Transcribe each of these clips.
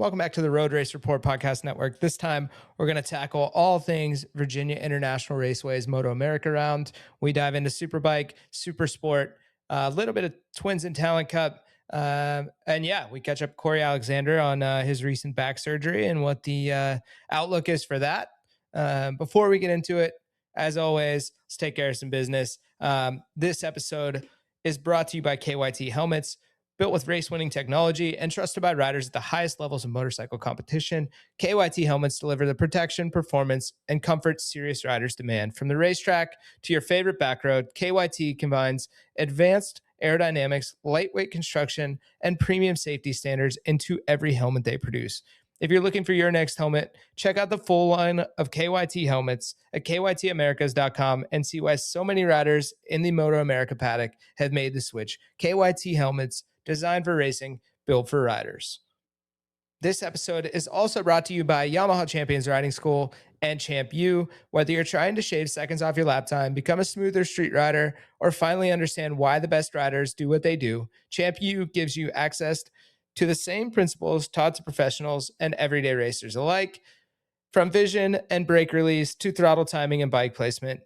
Welcome back to the Road Race Report Podcast Network. This time, we're going to tackle all things Virginia International Raceway's MotoAmerica round. We dive into Superbike, Supersport, a little bit of Twins and Talent Cup. We catch up Corey Alexander on his recent back surgery and what the outlook is for that. Before we get into it, as always, let's take care of some business. This episode is brought to you by KYT Helmets. Built with race-winning technology and trusted by riders at the highest levels of motorcycle competition, KYT helmets deliver the protection, performance, and comfort serious riders demand. From the racetrack to your favorite back road, KYT combines advanced aerodynamics, lightweight construction, and premium safety standards into every helmet they produce. If you're looking for your next helmet, check out the full line of KYT helmets at kytamericas.com and see why so many riders in the MotoAmerica paddock have made the switch. KYT helmets, designed for racing, built for riders. This episode is also brought to you by Yamaha Champions Riding School and Champ U. Whether you're trying to shave seconds off your lap time, become a smoother street rider, or finally understand why the best riders do what they do, Champ U gives you access to the same principles taught to professionals and everyday racers alike. From vision and brake release to throttle timing and bike placement,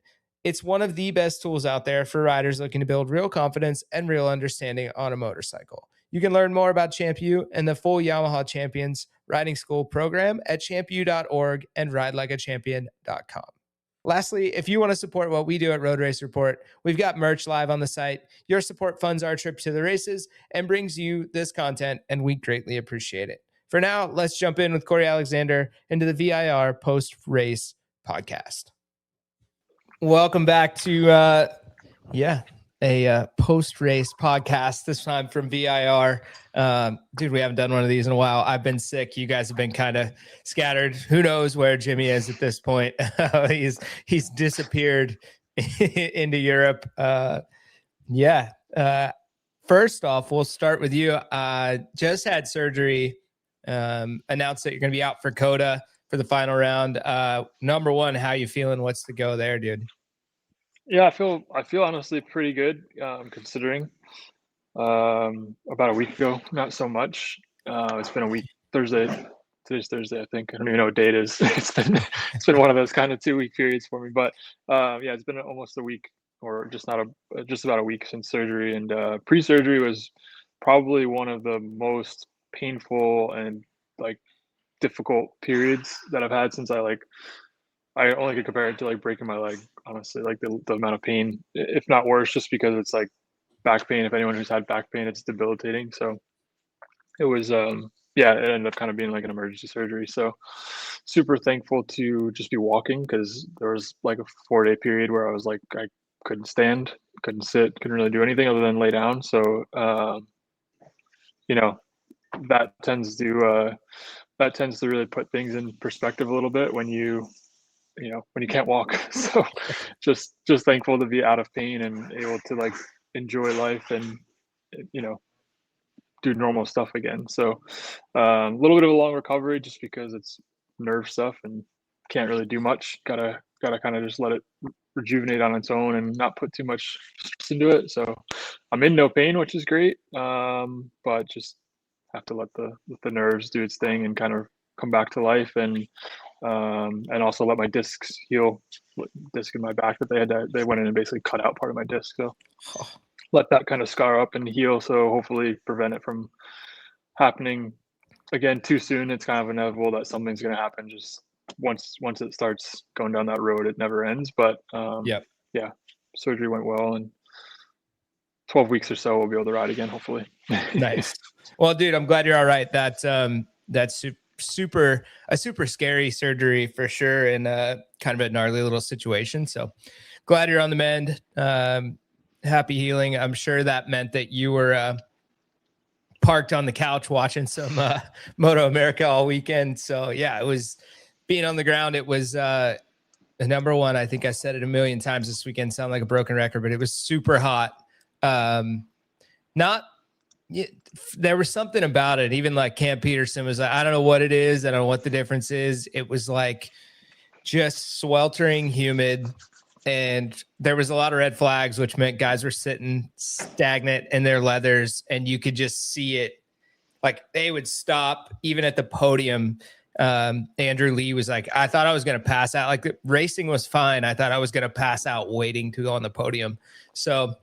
it's one of the best tools out there for riders looking to build real confidence and real understanding on a motorcycle. You can learn more about Champ U and the full Yamaha Champions Riding School program at champu.org and ridelikeachampion.com. Lastly, if you want to support what we do at Road Race Report, we've got merch live on the site. Your support funds our trip to the races and brings you this content, and we greatly appreciate it. For now, let's jump in with Corey Alexander into the VIR post-race podcast. Welcome back to a post-race podcast, this time from VIR. Dude, we haven't done one of these in a while. I've been sick. You guys have been kind of scattered. Who knows where Jimmy is at this point? He's disappeared into Europe. First off, we'll start with you. Just had surgery, announced that you're going to be out for COTA for the final round. Number one, how you feeling? What's the go there, dude? Yeah, I feel honestly pretty good, considering about a week ago, not so much. It's been a week. Today's Thursday, I think. I don't even know what date it is. It's been one of those kind of 2-week periods for me. But it's been almost a week, or just about a week since surgery. And pre-surgery was probably one of the most painful and difficult periods that I've had since I only could compare it to breaking my leg, honestly, the amount of pain, if not worse, just because it's back pain. If anyone who's had back pain, it's debilitating. So it was, it ended up kind of being an emergency surgery. So super thankful to just be walking, because there was a 4-day period where I was I couldn't stand, couldn't sit, couldn't really do anything other than lay down. So, that tends to really put things in perspective a little bit when you can't walk. So just thankful to be out of pain and able to enjoy life and do normal stuff again. So a little bit of a long recovery, just because it's nerve stuff and can't really do much. Gotta kind of just let it rejuvenate on its own and not put too much stress into it. So I'm in no pain, which is great, but just have to let the nerves do its thing and kind of come back to life, and also let my discs heal. Disc in my back that they went in and basically cut out part of my disc, so let that kind of scar up and heal, so hopefully prevent it from happening again too soon. It's kind of inevitable that something's going to happen. Just once it starts going down that road, it never ends. But surgery went well, and 12 weeks or so we'll be able to ride again, hopefully. Nice. Well, dude, I'm glad you're all right. That's super scary surgery for sure, and kind of a gnarly little situation. So glad you're on the mend. Happy healing. I'm sure that meant that you were parked on the couch watching some MotoAmerica all weekend. So yeah, it was being on the ground. It was the number one. I think I said it a million times this weekend. Sound like a broken record, but it was super hot. There was something about it. Even Cam Peterson was I don't know what it is. I don't know what the difference is. It was just sweltering humid. And there was a lot of red flags, which meant guys were sitting stagnant in their leathers, and you could just see it like they would stop even at the podium. Andrew Lee was like, I thought I was going to pass out. Like the racing was fine. I thought I was going to pass out waiting to go on the podium. So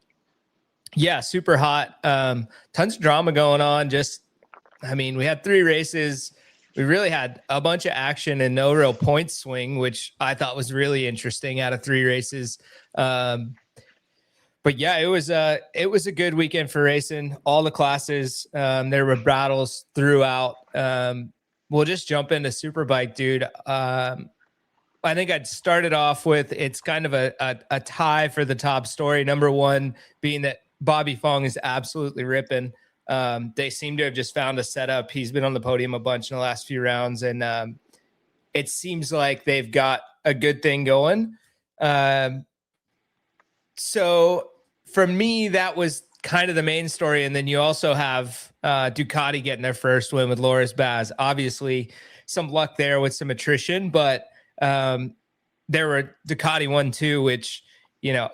yeah, super hot. Tons of drama going on. We had 3 races. We really had a bunch of action and no real point swing, which I thought was really interesting out of 3 races. But yeah, it was a good weekend for racing. All the classes, there were battles throughout. We'll just jump into Superbike, dude. I think I'd started off with, it's kind of a tie for the top story. Number one being that Bobby Fong is absolutely ripping. They seem to have just found a setup. He's been on the podium a bunch in the last few rounds, and it seems like they've got a good thing going. So for me, that was kind of the main story. And then you also have Ducati getting their first win with Loris Baz. Obviously, some luck there with some attrition, but there were Ducati 1-2, which,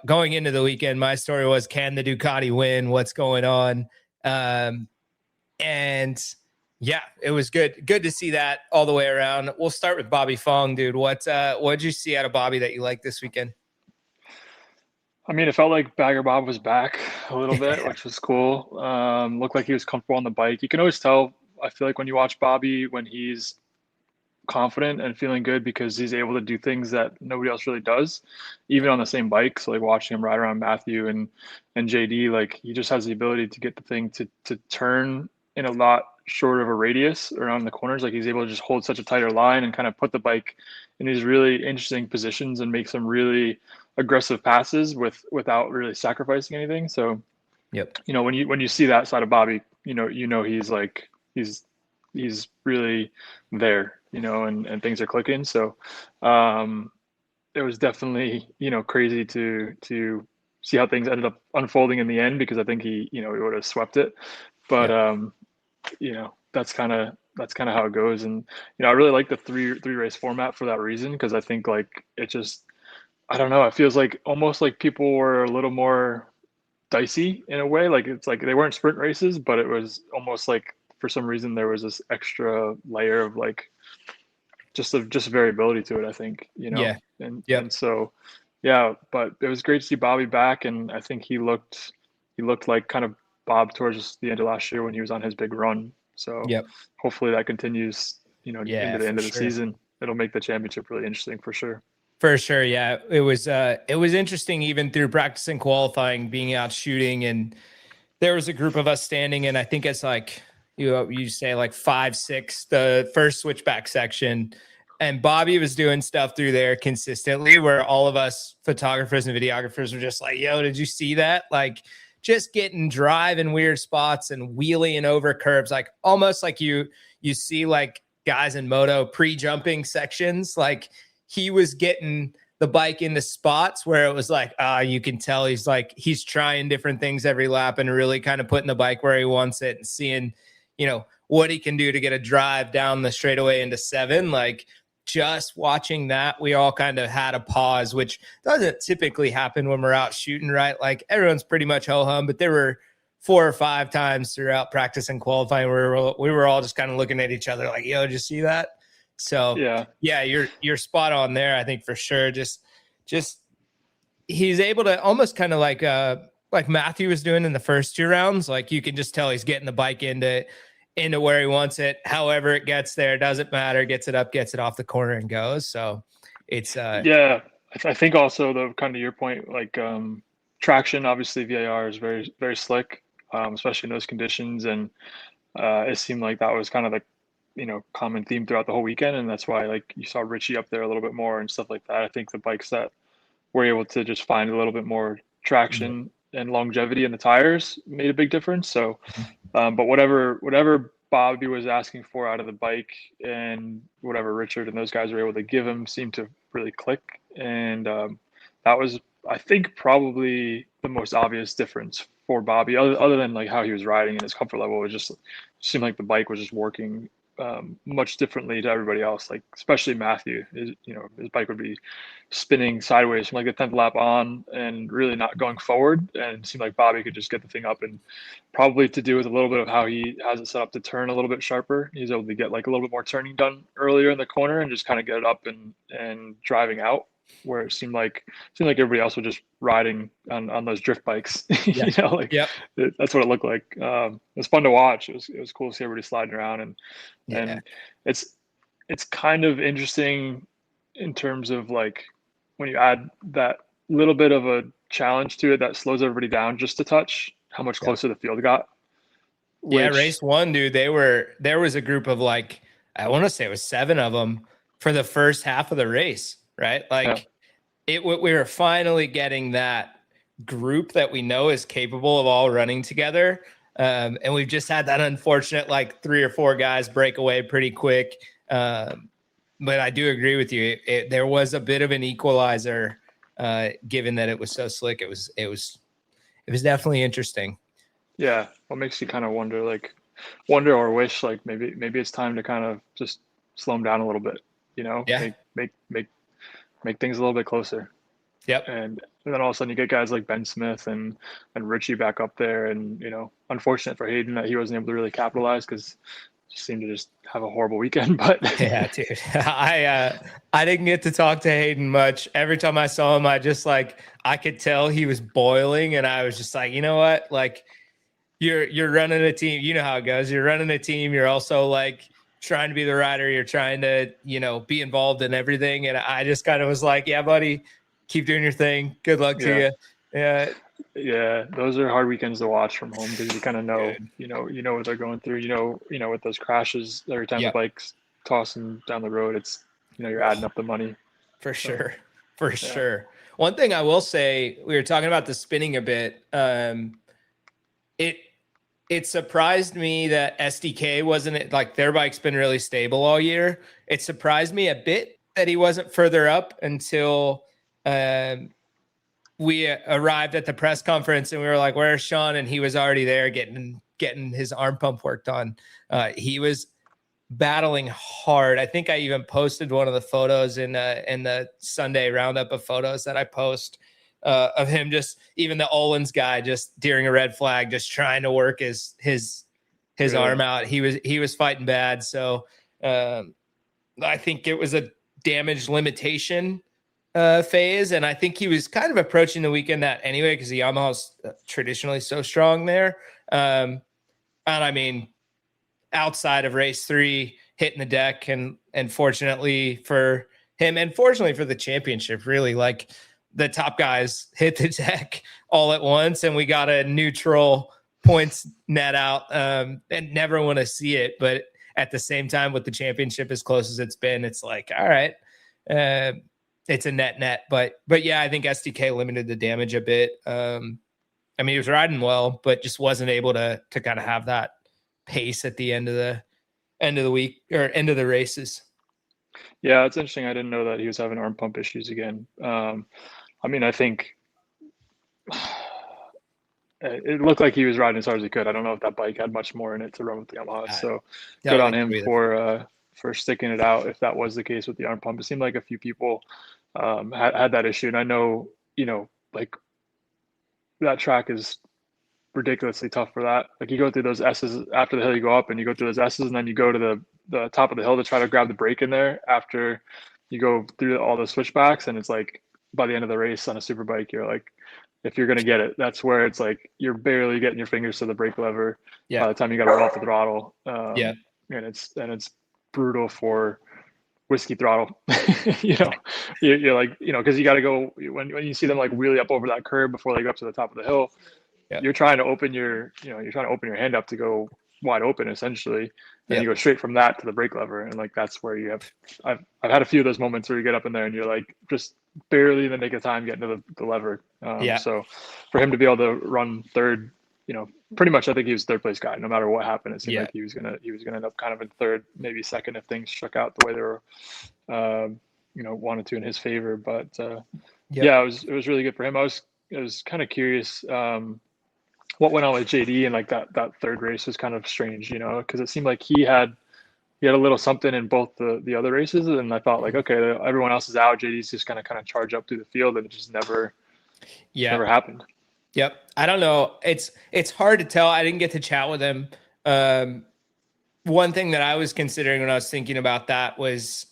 going into the weekend, my story was, can the Ducati win? What's going on? And yeah, it was good to see that all the way around. We'll start with Bobby Fong, dude. What did you see out of Bobby that you liked this weekend? I mean, it felt like Bagger Bob was back a little bit, which was cool. Looked like he was comfortable on the bike. You can always tell, I feel like, when you watch Bobby, when he's confident and feeling good, because he's able to do things that nobody else really does, even on the same bike. So like watching him ride around Matthew and JD, like he just has the ability to get the thing to turn in a lot shorter of a radius around the corners. Like he's able to just hold such a tighter line and kind of put the bike in these really interesting positions and make some really aggressive passes without really sacrificing anything. So Yep. when you see that side of Bobby, he's like he's really there, and things are clicking. So it was definitely, crazy to see how things ended up unfolding in the end, because I think he would have swept it. But that's kind of how it goes. And I really like the three race format for that reason, because I think like it just, I don't know, it feels like almost like people were a little more dicey in a way. Like it's like they weren't sprint races, but it was almost like for some reason there was this extra layer of like just variability to it, I think, Yeah. and so yeah, but it was great to see Bobby back, and I think he looked like kind of Bob towards the end of last year when he was on his big run. So Yep. hopefully that continues, Yeah, into the end of the sure. season. It'll make the championship really interesting for sure. For sure, yeah. It was interesting even through practice and qualifying, being out shooting, and there was a group of us standing, and I think it's like you say like 5, 6, the first switchback section, and Bobby was doing stuff through there consistently where all of us photographers and videographers were just like, yo, did you see that? Like just getting drive in weird spots and wheeling over curbs, like almost like you see like guys in moto pre-jumping sections. Like he was getting the bike into spots where it was like, you can tell he's trying different things every lap and really kind of putting the bike where he wants it and seeing, what he can do to get a drive down the straightaway into 7. Like just watching that, we all kind of had a pause, which doesn't typically happen when we're out shooting, right? Like everyone's pretty much ho-hum, but there were 4 or 5 times throughout practice and qualifying where we were all just kind of looking at each other like, yo, did you see that? So yeah, you're spot on there. I think for sure. Just he's able to almost kind of like Matthew was doing in the first 2 rounds. Like you can just tell he's getting the bike into where he wants it. However it gets there, doesn't matter. Gets it up, gets it off the corner, and goes. So it's yeah. I think also the kind of your point, like traction. Obviously, VIR is very very slick, especially in those conditions, and it seemed like that was kind of the common theme throughout the whole weekend, and that's why like you saw Richie up there a little bit more and stuff like that. I think the bikes that were able to just find a little bit more traction and longevity in the tires made a big difference. So, but whatever Bobby was asking for out of the bike and whatever Richard and those guys were able to give him seemed to really click, and that was, I think, probably the most obvious difference for Bobby, other than like how he was riding and his comfort level. It just seemed like the bike was just working much differently to everybody else. Like especially Matthew, his bike would be spinning sideways from like the 10th lap on and really not going forward. And it seemed like Bobby could just get the thing up, and probably to do with a little bit of how he has it set up to turn a little bit sharper. He's able to get like a little bit more turning done earlier in the corner and just kind of get it up and driving out. Where it seemed like everybody else was just riding on those drift bikes. Yeah. Yep. That's what it looked like. It was fun to watch. It was cool to see everybody sliding around, and it's kind of interesting in terms of like when you add that little bit of a challenge to it that slows everybody down just a touch, how much closer the field got. Race one, dude, there was a group of like, I want to say it was 7 of them for the first half of the race, right? Like we were finally getting that group that we know is capable of all running together. And we've just had that unfortunate, like 3 or 4 guys break away pretty quick. But I do agree with you. There was a bit of an equalizer, given that it was so slick. It was definitely interesting. Yeah. What makes you kind of wonder or wish like maybe it's time to kind of just slow them down a little bit, make things a little bit closer. Yep. And then all of a sudden you get guys like Ben Smith and Richie back up there, and unfortunate for Hayden that he wasn't able to really capitalize because he seemed to just have a horrible weekend. But yeah, dude, I didn't get to talk to Hayden much. Every time I saw him, I could tell he was boiling, and I was just like, you know what, like you're running a team. You know how it goes. You're running a team. You're also like trying to be the rider. You're trying to, be involved in everything. And I just kind of was like, yeah, buddy, keep doing your thing. Good luck to you. Yeah. Yeah. Those are hard weekends to watch from home because you kind of know, what they're going through, with those crashes every time the bike's tossing down the road, it's, you're adding up the money. For sure. For sure. One thing I will say, we were talking about the spinning a bit. It surprised me that SDK wasn't, like, their bike's been really stable all year. It surprised me a bit that he wasn't further up until we arrived at the press conference, and we were like, where's Sean? And he was already there getting his arm pump worked on. He was battling hard. I think I even posted one of the photos in the Sunday roundup of photos that I post of him, just even the Olins guy, just during a red flag, just trying to work his arm out. He was fighting bad. So I think it was a damage limitation phase. And I think he was kind of approaching the weekend that anyway, because the Yamaha's traditionally so strong there. And I mean, outside of race 3, hitting the deck, and fortunately for him, and fortunately for the championship, really, like, the top guys hit the deck all at once, and we got a neutral points net out, and never want to see it. But at the same time, with the championship as close as it's been, it's like, all right, it's a net. But yeah, I think SDK limited the damage a bit. I mean, he was riding well, but just wasn't able to kind of have that pace at the end of the week or end of the races. Yeah, it's interesting. I didn't know that he was having arm pump issues again. I mean, I think it looked like he was riding as hard as he could. I don't know if that bike had much more in it to run with the Yamaha. So good on him for sticking it out. If that was the case with the arm pump, it seemed like a few people had that issue, and I know, like, that track is ridiculously tough for that. Like, you go through those S's after the hill, you go up and you go through those S's, and then you go to the top of the hill to try to grab the brake in there after you go through all the switchbacks. And it's like, by the end of the race on a super bike, you're like, if you're going to get it, that's where it's like, you're barely getting your fingers to the brake lever by the time you got to run off the throttle. And it's brutal for whiskey throttle. You're like, because you got to go when you see them like wheelie up over that curb before they go up to the top of the hill. You're trying to open your hand up to go wide open, essentially, and you go straight from that to the brake lever, and like, that's where you have. I've had a few of those moments where you get up in there and you're like, just barely in the nick of time getting to the lever. So for him to be able to run third, pretty much, I think he was third place guy no matter what happened. It seemed like he was gonna end up kind of in third, maybe second, if things shook out the way they were, wanted to in his favor. But it was really good for him. I was kind of curious. What went on with JD, and like that third race was kind of strange, because it seemed like he had he had a little something in both the other races, and I thought like, okay, everyone else is out. JD's just gonna kind of charge up through the field, and it just Yeah. never happened. Yep. I don't know. It's hard to tell. I didn't get to chat with him. One thing that I was considering when I was thinking about that was,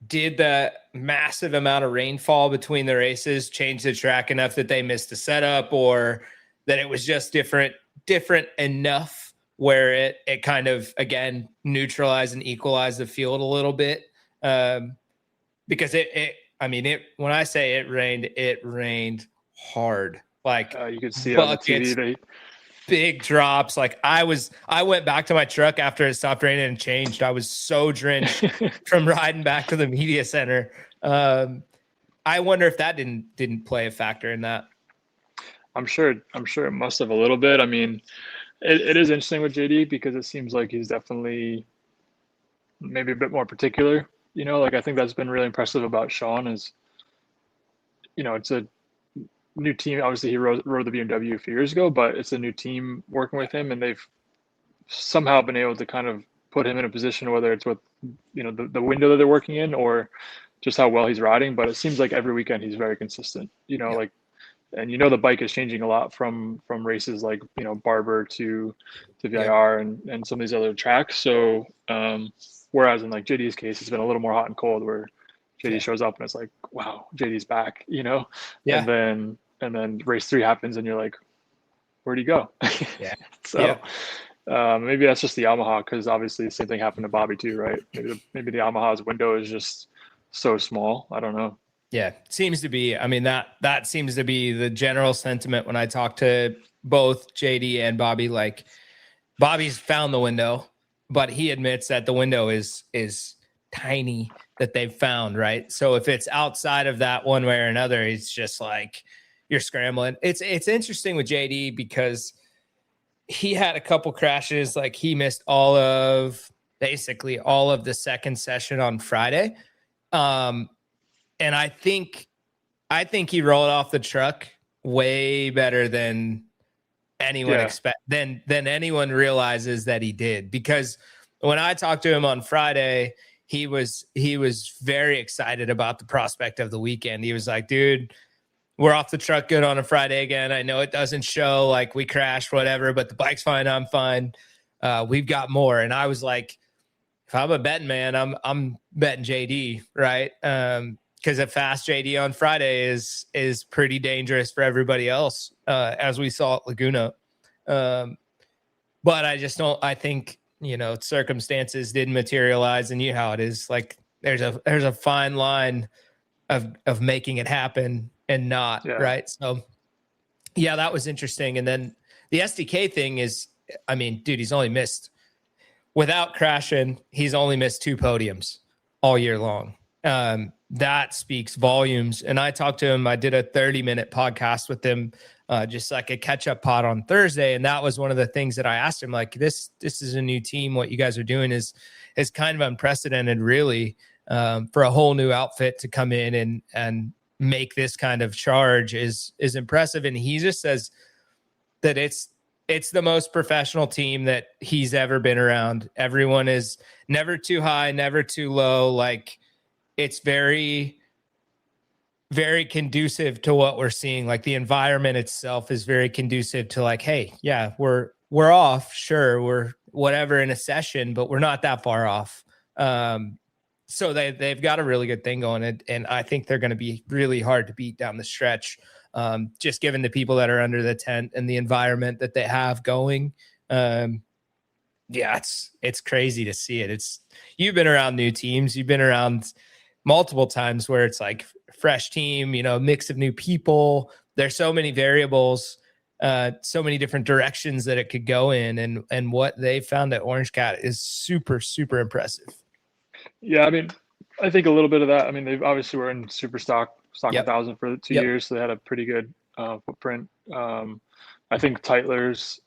did the massive amount of rainfall between the races change the track enough that they missed the setup, or that it was just different enough where it kind of, again, neutralized and equalized the field a little bit? Because when I say it rained hard, like You could see it on the buckets, TV. big drops. Like I went back to my truck after it stopped raining and changed. I was so drenched from riding back to the media center. I wonder if that didn't play a factor in that. I'm sure it must have a little bit. I mean, it is interesting with JD because it seems like he's definitely maybe a bit more particular. Like I think that's been really impressive about Sean is, it's a new team. Obviously, he rode the BMW a few years ago, but it's a new team working with him, and they've somehow been able to kind of put him in a position, whether it's with the window that they're working in or just how well he's riding. But it seems like every weekend he's very consistent. Like, and the bike is changing a lot from races like Barber to VIR and some of these other tracks. So whereas in like JD's case, it's been a little more hot and cold, where JD shows up and it's like, wow, JD's back, Yeah. And then race 3 happens and you're like, where'd he go? Yeah. So maybe that's just the Yamaha, because obviously the same thing happened to Bobby too, right? Maybe the Yamaha's window is just so small. I don't know. Yeah, seems to be. I mean, that seems to be the general sentiment when I talk to both JD and Bobby. Like, Bobby's found the window, but he admits that the window is tiny that they've found, right? So if it's outside of that one way or another, it's just like you're scrambling. It's interesting with JD because he had a couple crashes. Like, he missed basically all of the second session on Friday. And I think he rolled off the truck way better than anyone than anyone realizes that he did. Because when I talked to him on Friday, he was very excited about the prospect of the weekend. He was like, dude, we're off the truck good on a Friday again. I know it doesn't show, like we crashed, whatever, but the bike's fine. I'm fine. We've got more. And I was like, if I'm a betting man, I'm betting JD, right? Because a fast JD on Friday is pretty dangerous for everybody else, as we saw at Laguna. But I just don't. I think circumstances didn't materialize, and how it is. Like, there's a fine line of making it happen and not, right? So yeah, that was interesting. And then the SDK thing is, I mean, dude, he's only missed, without crashing, he's only missed 2 podiums all year long. That speaks volumes. And I talked to him. I did a 30-minute podcast with him, just like a catch-up pod on Thursday. And that was one of the things that I asked him, like, this is a new team. What you guys are doing is kind of unprecedented, really, for a whole new outfit to come in and make this kind of charge is impressive. And he just says that it's the most professional team that he's ever been around. Everyone is never too high, never too low. Like, it's very, very conducive to what we're seeing. Like, the environment itself is very conducive to, like, hey, yeah, we're off. Sure. We're whatever in a session, but we're not that far off. So they've got a really good thing going. And I think they're going to be really hard to beat down the stretch. Just given the people that are under the tent and the environment that they have going. It's crazy to see it. You've been around new teams. You've been around multiple times where it's like fresh team, mix of new people. There's so many variables, so many different directions that it could go in. And what they found at Orange Cat is super, super impressive. Yeah. I mean, I think a little bit of that. I mean, they've obviously were in super stock 1,000 for 2 years. So they had a pretty good footprint. I think Tytler's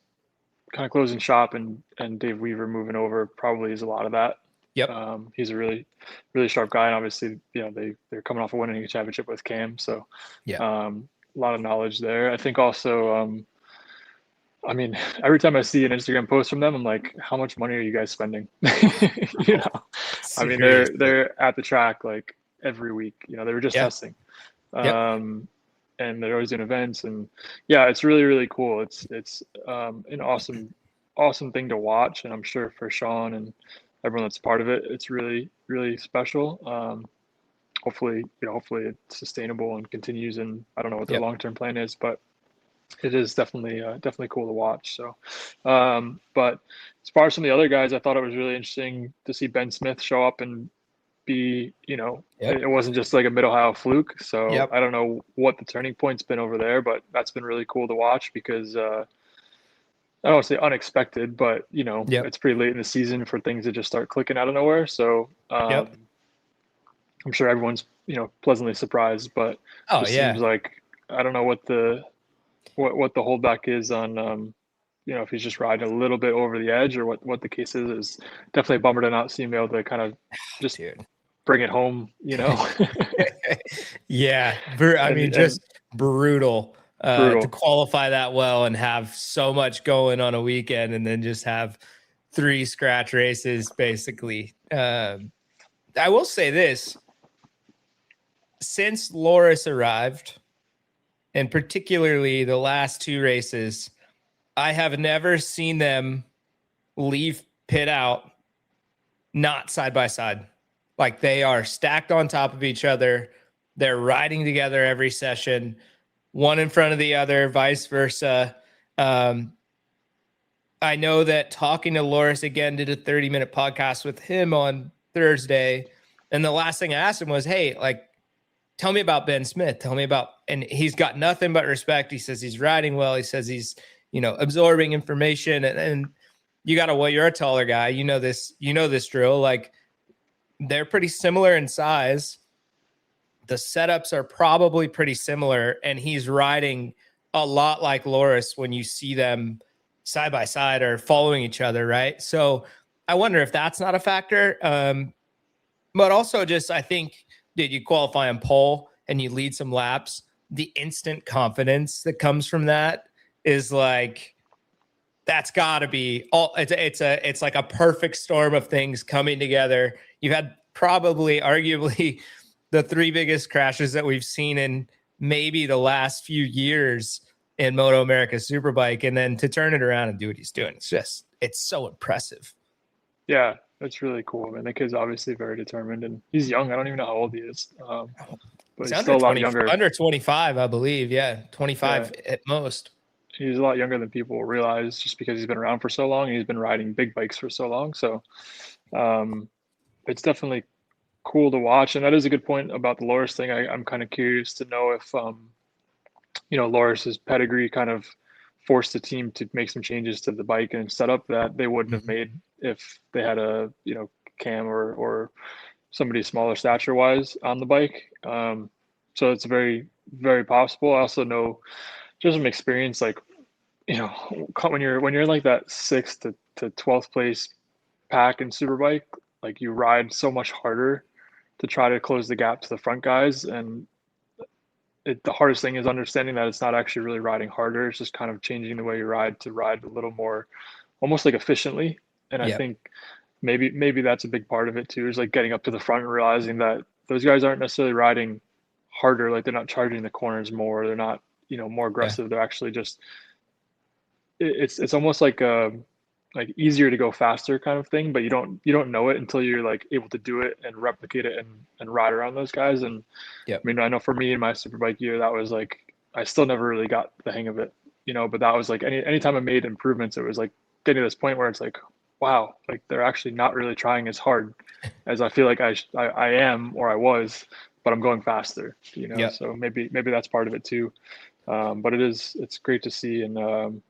kind of closing shop and Dave Weaver moving over probably is a lot of that. Yep. He's a really, really sharp guy. And obviously, they're coming off of winning a championship with Cam. So a lot of knowledge there. I think also I mean, every time I see an Instagram post from them, I'm like, how much money are you guys spending? You know, I mean, Seriously. they're at the track like every week. You know, they were just Yeah. testing, Yep. um, and they're always doing events, and yeah, it's really really cool. It's an awesome thing to watch, and I'm sure for Sean and everyone that's part of it, it's really really special. Hopefully, hopefully it's sustainable and continues. And I don't know what their Yep. long term plan is, but it is definitely cool to watch. So, but as far as some of the other guys, I thought it was really interesting to see Ben Smith show up and be, Yep. it wasn't just like a Mid Ohio fluke. So Yep. I don't know what the turning point's been over there, but that's been really cool to watch because I don't want to say unexpected, but Yep. it's pretty late in the season for things to just start clicking out of nowhere. So Yep. I'm sure everyone's pleasantly surprised, but Oh just seems yeah. like I don't know what the holdback is on if he's just riding a little bit over the edge or what the case is definitely a bummer to not see him able to kind of just Dude. bring it home, Yeah. I mean, and just brutal to brutal. qualify that well and have so much going on a weekend and then just have three scratch races basically. I will say this, since Loris arrived, and particularly the last two races, I have never seen them leave pit out not side by side. Like they are stacked on top of each other. They're riding together every session, one in front of the other, vice versa. Um, I know that talking to Loris again, did a 30-minute podcast with him on Thursday. And the last thing I asked him was, hey, like, tell me about Ben Smith. Tell me about, and he's got nothing but respect. He says he's riding well. He says he's, absorbing information. And you got to, well, you're a taller guy. You know this drill. Like they're pretty similar in size. The setups are probably pretty similar. And he's riding a lot like Loris when you see them side by side or following each other. Right. So I wonder if that's not a factor. But also just, I think, did you qualify on pole and you lead some laps? The instant confidence that comes from that is like, that's got to be all. It's like a perfect storm of things coming together. You've had probably, arguably, the three biggest crashes that we've seen in maybe the last few years in MotoAmerica Superbike, and then to turn it around and do what he's doing, it's so impressive. Yeah, that's really cool. Man, the kid's obviously very determined, and he's young. I don't even know how old he is, but He's he's still a lot younger. under 25, I believe. Yeah, Yeah, 25 at most. he's a lot younger than people realize just because he's been around for so long and he's been riding big bikes for so long. So um, it's definitely cool to watch. And that is a good point about the Loris thing. I'm kind of curious to know if Loris's pedigree kind of forced the team to make some changes to the bike and setup that they wouldn't have Mhm. made if they had a Cam or somebody smaller stature wise on the bike. So it's very very possible. I also know just from experience, like when you're in like that sixth to 12th place pack in Superbike, like you ride so much harder to try to close the gap to the front guys, and the hardest thing is understanding that it's not actually really riding harder. It's just kind of changing the way you ride to ride a little more, almost like efficiently. And I Yep. think maybe that's a big part of it too. Is like getting up to the front and realizing that those guys aren't necessarily riding harder. Like they're not charging the corners more. They're not more Yeah. aggressive. They're actually just it's almost like easier to go faster kind of thing, but you don't know it until you're like able to do it and replicate it and ride around those guys. And I Yep. mean, I know for me in my superbike year, that was like I still never really got the hang of it, but that was like anytime I made improvements, it was like getting to this point where it's like, wow, like they're actually not really trying as hard as I feel like I am or I was, but I'm going faster, Yep. so maybe that's part of it too. But it's great to see. And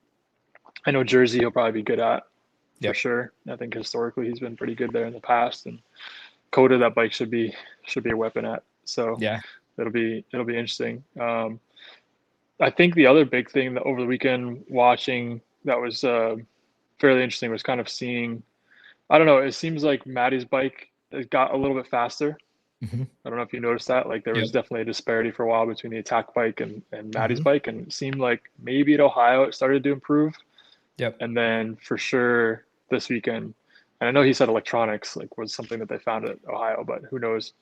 I know Jersey he'll probably be good at for Yep. sure. I think historically he's been pretty good there in the past, and Coda that bike should be a weapon at. So Yeah. it'll be interesting. I think the other big thing that over the weekend watching that was fairly interesting was kind of seeing. I don't know. It seems like Maddie's bike it got a little bit faster. Hmm. I don't know if you noticed that. Like there was Yep. definitely a disparity for a while between the attack bike and Maddie's Hmm. bike, and it seemed like maybe at Ohio it started to improve. Yep. And then for sure this weekend, and I know he said electronics like was something that they found at Ohio, but who knows?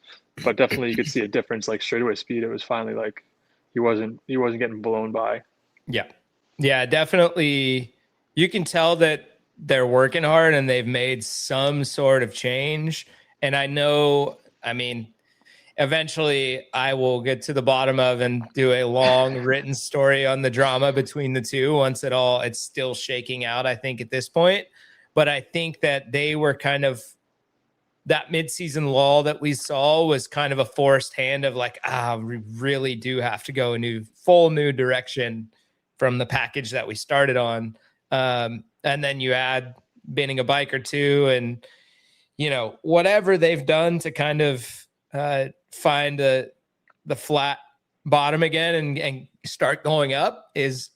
But definitely you could see a difference, like straightaway speed. It was finally like he wasn't getting blown by. Yeah. Yeah, definitely. You can tell that they're working hard and they've made some sort of change. And I know, I mean, eventually I will get to the bottom of and do a long written story on the drama between the two once it's still shaking out, I think, at this point. But I think that they were kind of that midseason lull that we saw was kind of a forced hand of like, we really do have to go a full new direction from the package that we started on. And then you add binning a bike or two and, whatever they've done to kind of find the flat bottom again and start going up is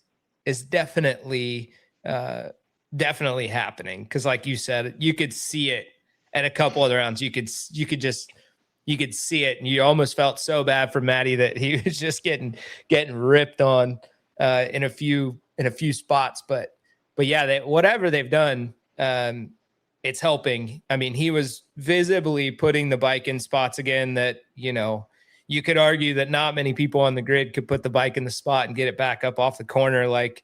definitely happening. Cause like you said, you could see it at a couple other rounds. You could see it, and you almost felt so bad for Matty that he was just getting ripped on in a few spots. But yeah, whatever they've done, it's helping. I mean, he was visibly putting the bike in spots again that, you could argue that not many people on the grid could put the bike in the spot and get it back up off the corner. Like,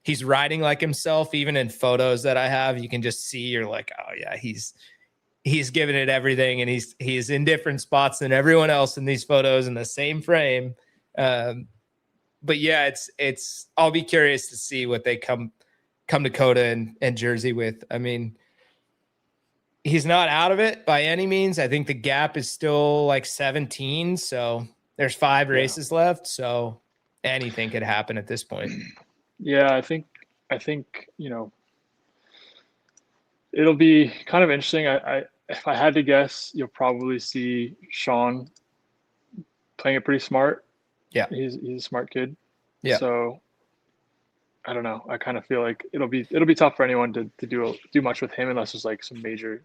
he's riding like himself. Even in photos that I have, you can just see, you're like, oh yeah, he's giving it everything, and he's in different spots than everyone else in these photos in the same frame. But yeah, it's I'll be curious to see what they come to COTA and Jersey with. I mean, he's not out of it by any means. I think the gap is still like 17, so there's 5 races left, so anything could happen at this point. Yeah, I think it'll be kind of interesting. I if I had to guess, you'll probably see Sean playing it pretty smart. Yeah, he's a smart kid. Yeah. So I don't know. I kind of feel like it'll be tough for anyone to do much with him unless there's like some major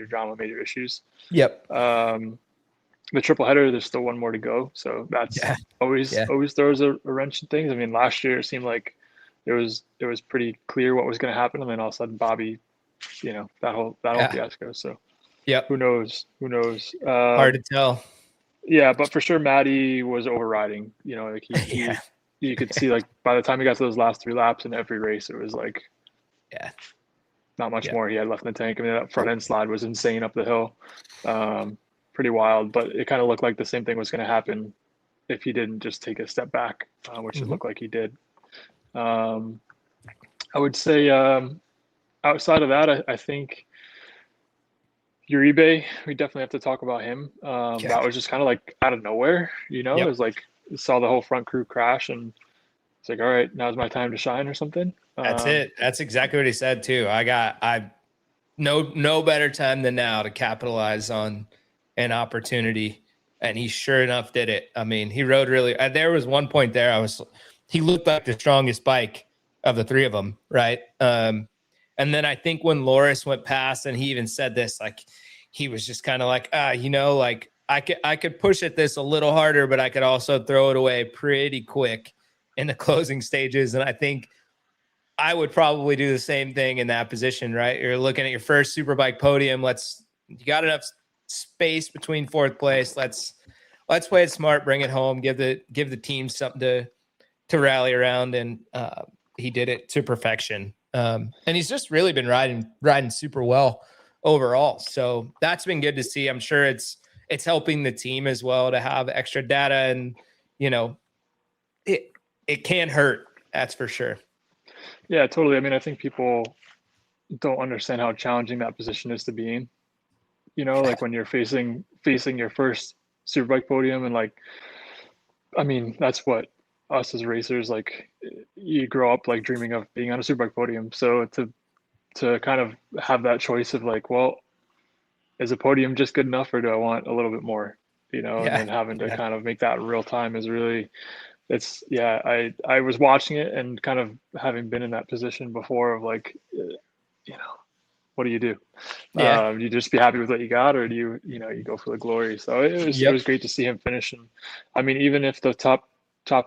drama, major issues. Yep. The triple header, there's still one more to go, so that's always throws a wrench in things. I mean, last year it seemed like it was pretty clear what was going to happen, and then all of a sudden Bobby, that whole fiasco. So who knows? Hard to tell. Yeah, but for sure Matty was overriding. Like he you could see, like, by the time he got to those last 3 laps in every race, it was like not much more he had left in the tank. I mean, that front end slide was insane up the hill. Pretty wild, but it kind of looked like the same thing was going to happen if he didn't just take a step back, which it looked like he did. I would say outside of that, I think Uribe, we definitely have to talk about him. That was just kind of like out of nowhere, It was like saw the whole front crew crash, and it's like, all right, now's my time to shine or something. That's it. That's exactly what he said too. I no better time than now to capitalize on an opportunity, and he sure enough did it. I mean, he rode really. There was one point there he looked like the strongest bike of the 3 of them, right? And then I think when Loris went past, and he even said this, like, he was just kind of like, like, I could push at this a little harder, but I could also throw it away pretty quick in the closing stages. And I think I would probably do the same thing in that position, right? You're looking at your first Superbike podium. You got enough space between 4th place. Let's play it smart, bring it home, give the team something to rally around. And he did it to perfection. And he's just really been riding super well overall. So that's been good to see. I'm sure it's helping the team as well to have extra data, and it can hurt. That's for sure. Yeah, totally. I mean, I think people don't understand how challenging that position is to be in. Like when you're facing your first Superbike podium, and like, I mean, that's what us as racers, like, you grow up like dreaming of being on a Superbike podium. So to kind of have that choice of like, well, is a podium just good enough, or do I want a little bit more? And then having to kind of make that in real time is really, I was watching it and kind of having been in that position before of like, what do you do? You just be happy with what you got, or do you go for the glory? So it was great to see him finish. And I mean, even if the top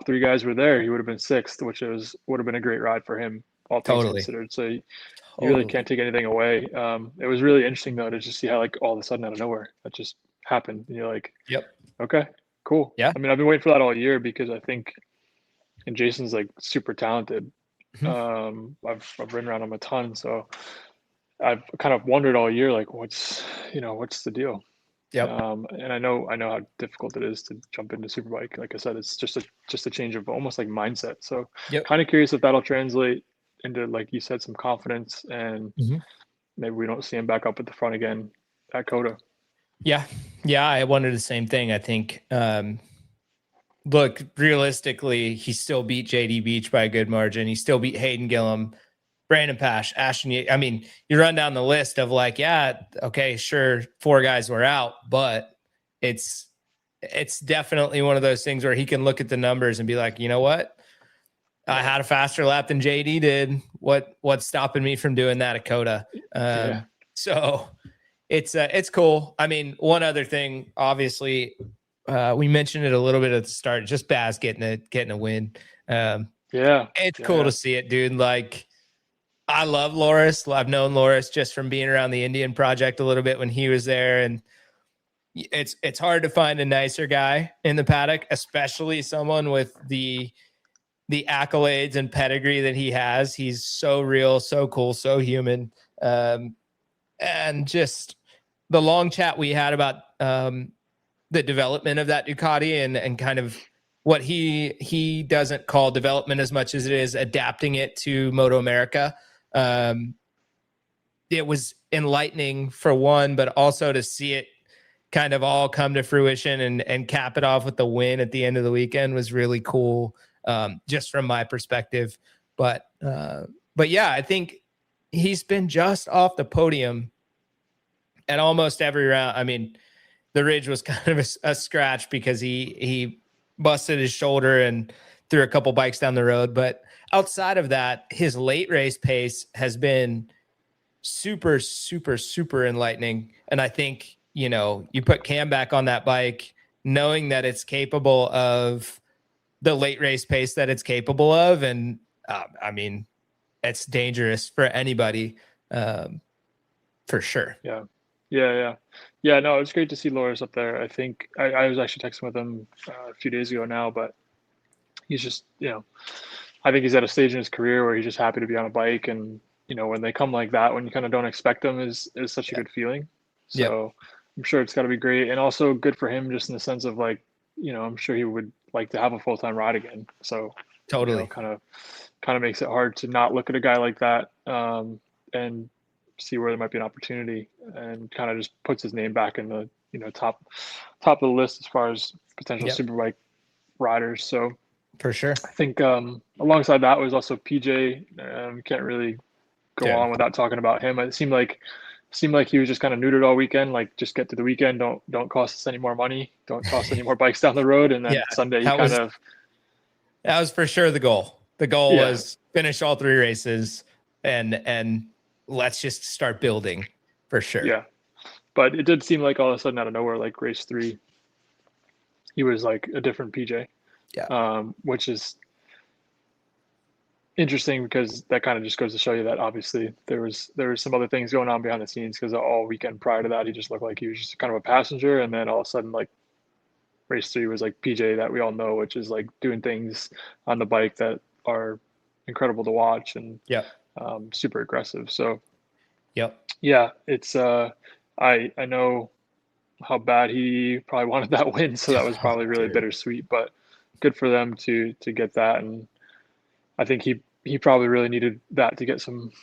3 guys were there, he would have been 6th, which would have been a great ride for him. all things Totally. considered. So you really Totally. can't take anything away. It was really interesting though to just see how like all of a sudden out of nowhere that just happened. And you're like, Yep. okay, cool. Yeah. I mean, I've been waiting for that all year because I think, and Jason's like super talented. Mhm. I've ridden around him a ton, so I've kind of wondered all year, like, what's the deal? Yep. And I know how difficult it is to jump into superbike. Like I said, it's just a change of almost like mindset. So Yep. kind of curious if that'll translate into, like you said, some confidence, and Mhm. maybe we don't see him back up at the front again at Coda. Yeah. Yeah. I wondered the same thing. I think, look, realistically, he still beat JD Beach by a good margin. He still beat Hayden Gillum, Brandon Pash, Ashton. I mean, you run down the list of like, yeah, okay, sure, 4 guys were out, but it's definitely one of those things where he can look at the numbers and be like, you know what? I had a faster lap than JD did. What's stopping me from doing that at Coda? Yeah. So it's cool. I mean, one other thing, obviously, we mentioned it a little bit at the start. Just Baz getting a win. Yeah. It's cool Yeah. to see it, dude. Like, I love Loris. I've known Loris just from being around the Indian Project a little bit when he was there, and it's hard to find a nicer guy in the paddock, especially someone with the accolades and pedigree that he has. He's so real, so cool, so human. And just the long chat we had about the development of that Ducati and kind of what he doesn't call development as much as it is adapting it to MotoAmerica. It was enlightening for one, but also to see it kind of all come to fruition and cap it off with the win at the end of the weekend was really cool, just from my perspective. But yeah, I think he's been just off the podium at almost every round. I mean, the Ridge was kind of a scratch because he busted his shoulder and threw a couple bikes down the road. But outside of that, his late race pace has been super, super, super enlightening. And I think, you put Cam back on that bike, knowing that it's capable of the late race pace that it's capable of. And I mean, it's dangerous for anybody, for sure. Yeah. Yeah. No, it was great to see Loris up there. I think I was actually texting with him a few days ago now, but he's just, I think he's at a stage in his career where he's just happy to be on a bike. And, when they come like that, when you kind of don't expect them, is such a good feeling. Yep. So I'm sure it's got to be great. And also good for him just in the sense of like, I'm sure he would like to have a full-time ride again. So, Totally. kind of makes it hard to not look at a guy like that, and see where there might be an opportunity, and kind of just puts his name back in the top of the list as far as potential Yep. superbike riders. So For sure. I think alongside that was also PJ. Can't really go on without talking about him. It seemed like he was just kind of neutered all weekend. Like, just get to the weekend. Don't cost us any more money. Don't toss any more bikes down the road. And then Yeah, Sunday he that was for sure the goal. The goal was finish all 3 races and let's just start building, for sure. Yeah. But it did seem like all of a sudden out of nowhere, like race 3, he was like a different PJ. Yeah. Which is interesting because that kind of just goes to show you that obviously there was some other things going on behind the scenes, because all weekend prior to that he just looked like he was just kind of a passenger, and then all of a sudden, like, race 3 was like PJ that we all know, which is like doing things on the bike that are incredible to watch and super aggressive. So yeah, it's I know how bad he probably wanted that win, so that was probably really bittersweet, but good for them to get that. And I think he probably really needed that to get some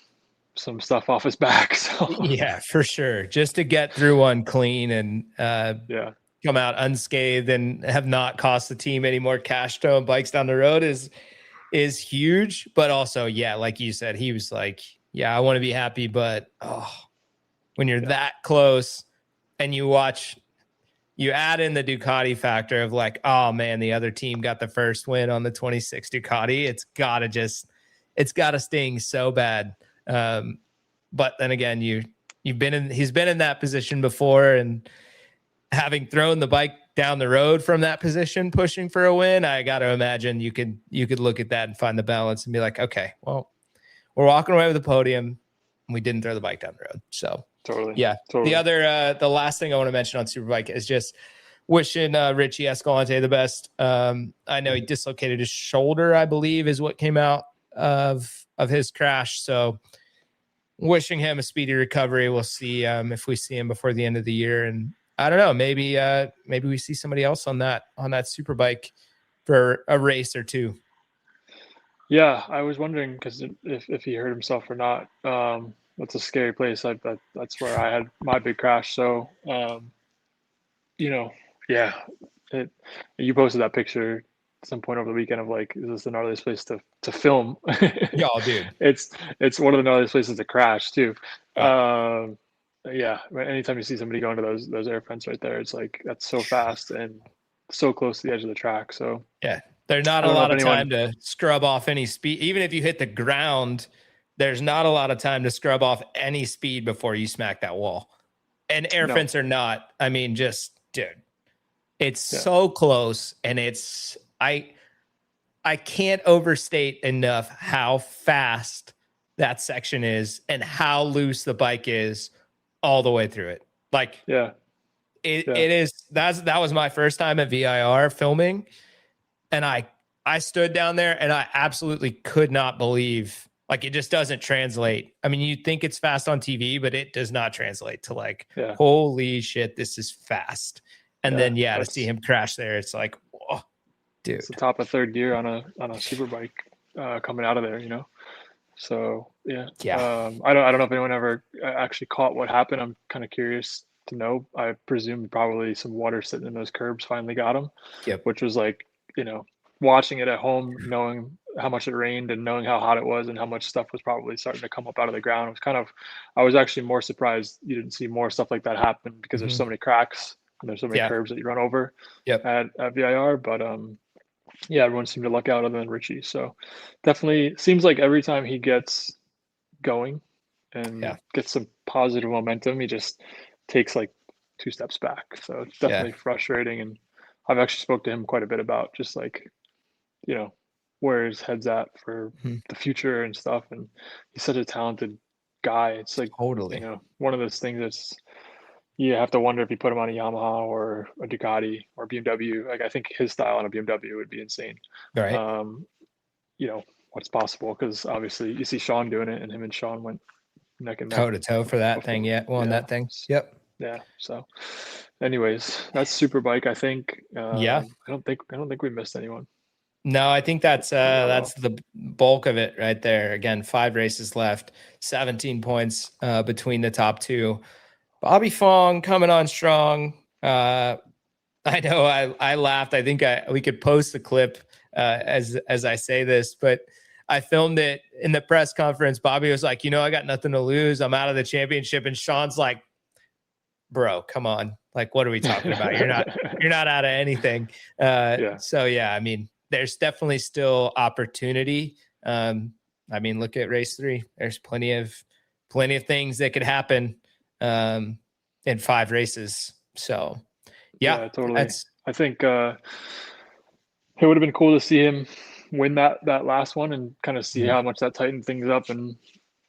stuff off his back. So Yeah, for sure. Just to get through one clean and come out unscathed and have not cost the team any more cash towing bikes down the road is huge. But also, yeah, like you said, he was like, yeah, I want to be happy, but when you're that close and you add in the Ducati factor of like, oh man, the other team got the first win on the 26 Ducati. It's gotta sting so bad. But then again, he's been in that position before, and having thrown the bike down the road from that position, pushing for a win, I got to imagine you could look at that and find the balance and be like, okay, well, we're walking away with the podium, and we didn't throw the bike down the road. So Totally. yeah. Totally. The last thing I want to mention on Superbike is just wishing Richie Escalante the best. I know he dislocated his shoulder, I believe, is what came out of his crash. So wishing him a speedy recovery. We'll see if we see him before the end of the year. And I don't know, maybe we see somebody else on that Superbike for a race or two. Yeah, I was wondering because if he hurt himself or not. That's a scary place. That's where I had my big crash. So, yeah, you posted that picture at some point over the weekend of like, is this the gnarliest place to film? Y'all, dude. It's one of the gnarliest places to crash too. Yeah. Yeah, anytime you see somebody going to those air fence right there, it's like that's so fast and so close to the edge of the track. So yeah, there's not a lot of time to scrub off any speed. Even if you hit the ground, there's not a lot of time to scrub off any speed before you smack that wall. And air fence or not, I mean, just dude, it's so close, and I can't overstate enough how fast that section is and how loose the bike is all the way through it. Like, it is. That was my first time at VIR filming, and I stood down there and I absolutely could not believe, like, it just doesn't translate. I mean, you think it's fast on TV, but it does not translate to like, holy shit, this is fast. And then to see him crash there, it's like, whoa, dude. It's the top of third gear on a Superbike coming out of there, So I don't know if anyone ever actually caught what happened. I'm kind of curious to know. I presume probably some water sitting in those curbs finally got him. Which was like, watching it at home, knowing how much it rained and knowing how hot it was and how much stuff was probably starting to come up out of the ground. It was I was actually more surprised you didn't see more stuff like that happen because there's so many cracks and there's so many curbs that you run over at VIR. But everyone seemed to luck out other than Richie. So definitely seems like every time he gets going and gets some positive momentum, he just takes like 2 steps back. So it's definitely frustrating. And I've actually spoke to him quite a bit about just like, where his head's at for the future and stuff. And he's such a talented guy. It's like, totally, one of those things that's, you have to wonder if you put him on a Yamaha or a Ducati or BMW. Like, I think his style on a BMW would be insane. Right. What's possible, because obviously you see Sean doing it, and him and Sean went neck and neck, toe to toe for that thing. That thing. Yep. Yeah. So, anyways, that's Superbike. I think. I don't think we missed anyone. No, I think that's the bulk of it right there. Again, 5 races left, 17 points between the top 2. Bobby Fong coming on strong. I know I laughed. I think we could post the clip as I say this, but I filmed it in the press conference. Bobby was like, I got nothing to lose. I'm out of the championship. And Sean's like, bro, come on. Like, what are we talking about? You're not out of anything. So I mean, there's definitely still opportunity. I mean, look at race 3. There's plenty of things that could happen in 5 races. So totally. I think it would have been cool to see him win that last one and kind of see how much that tightened things up, and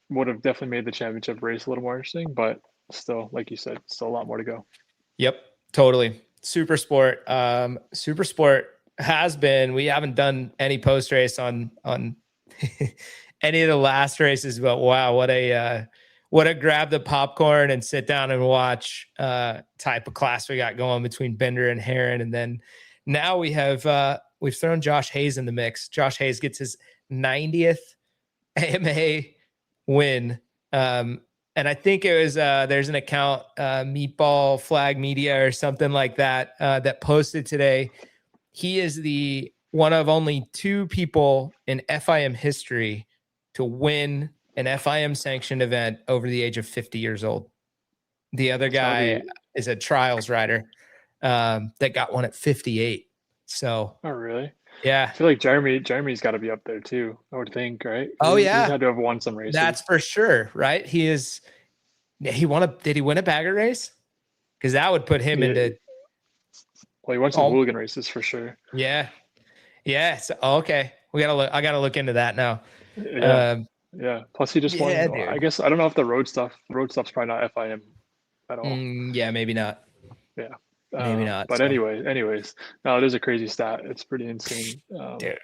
would have definitely made the championship race a little more interesting. But still, like you said, still a lot more to go. Yep, totally. Super Sport has been. We haven't done any post race on any of the last races, but wow, what a grab the popcorn and sit down and watch type of class we got going between Bender and Heron. And then now we have we've thrown Josh Hayes in the mix. Josh Hayes gets his 90th AMA win. And I think it was there's an account, Meatball Flag Media or something like that, that posted today. He is the one of only 2 people in FIM history to win an FIM sanctioned event over the age of 50 years old. The other guy is a trials rider that got one at 58. So, oh really? Yeah, I feel like Jeremy's got to be up there too, I would think, right? Oh he's yeah, had to have won some races. That's for sure, right? Did he win a bagger race? Because that would put him into. Well, he won some hooligan races for sure. Yeah. So, okay, I gotta look into that now. Yeah. Yeah. Plus he just Yeah, won. I dude. guess I don't know if the road stuff's probably not FIM at all. Yeah, maybe not. Yeah. Maybe not. But So, anyways, no, it is a crazy stat. It's pretty insane. dude,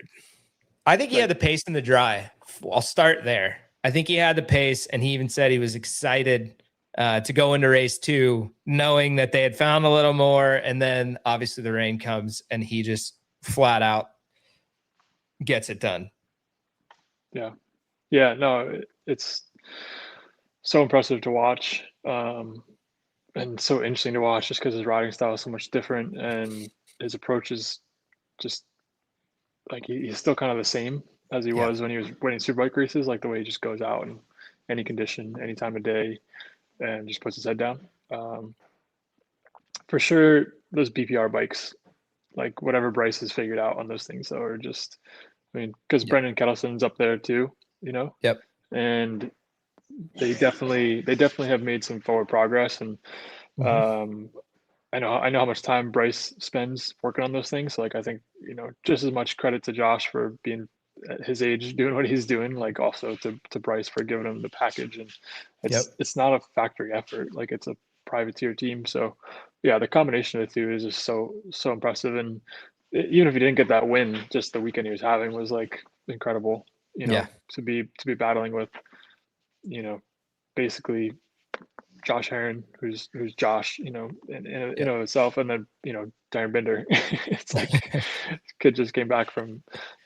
I think he had Like the pace in the dry. I'll start there. I think he had the pace, and he even said he was excited to go into race 2, knowing that they had found a little more. And then obviously the rain comes, and he just flat out gets it done. yeah. Yeah, no, it's so impressive to watch. And so interesting to watch just because his riding style is so much different and his approach is just like he's still kind of the same as he Yeah. was when he was winning superbike races, like the way he just goes out in any condition, any time of day, and just puts his head down. Um, for sure, those BPR bikes, like whatever Bryce has figured out on those things, though, are just, I mean, because Yeah. Brendan Kettleson's up there too, you know, Yep. and they definitely have made some forward progress, and Mhm. um, I know how much time Bryce spends working on those things. So like I think just as much credit to Josh for being at his age doing what he's doing, like also to Bryce for giving him the package. And Yep. it's not a factory effort, like it's a privateer team. So yeah, the combination of the two is just so impressive. And even if he didn't get that win, just the weekend he was having was like incredible. Yeah. To be battling with you know basically Josh Heron, who's Josh, in Yep. of itself, and then Darren Binder. It's like kid just came back from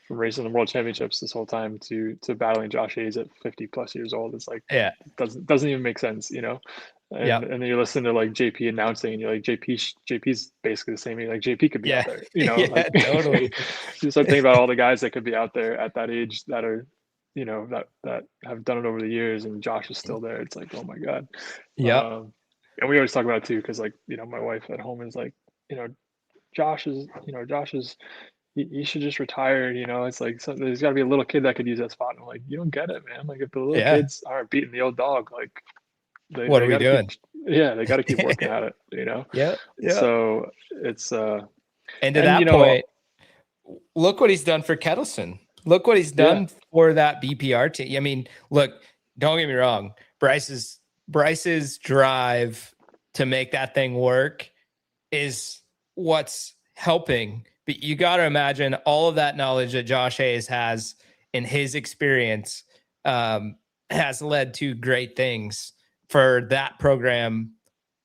racing the world championships this whole time to battling Josh Hayes at 50 plus years old. It's like Yeah. doesn't even make sense, And Yep. then you listen to like JP announcing, and you're like JP's basically the same age. Like JP could be out Yeah. there, Yeah. like Totally. you start thinking about all the guys that could be out there at that age that are that have done it over the years, and Josh is still there. It's like, oh my god. Yep. And we always talk about it too, because like my wife at home is like, Josh is he should just retire. It's like there's got to be a little kid that could use that spot. And I'm like, you don't get it, man. Like if the little Yeah. kids aren't beating the old dog, like What are they we got to keep, doing? yeah, they got to keep working at it. Yep. Yep. So it's And to and that point, look what he's done for Kettleson. Look what he's yeah, done for that BPR team. I mean, look, don't get me wrong. Bryce's drive to make that thing work is what's helping. But you got to imagine all of that knowledge that Josh Hayes has in his experience has led to great things for that program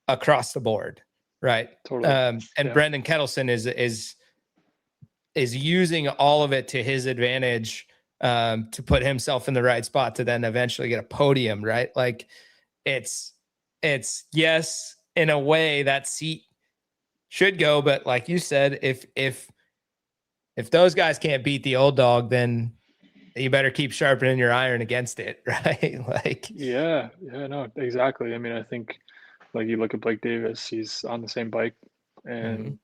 across the board, right? totally. And Yeah, Brendan Kettleson is using all of it to his advantage to put himself in the right spot to then eventually get a podium, right? Like it's yes, in a way that seat should go, but like you said, if those guys can't beat the old dog, then you better keep sharpening your iron against it, right? Like yeah, no, exactly. I mean, I think like you look at Blake Davis, he's on the same bike, mhm.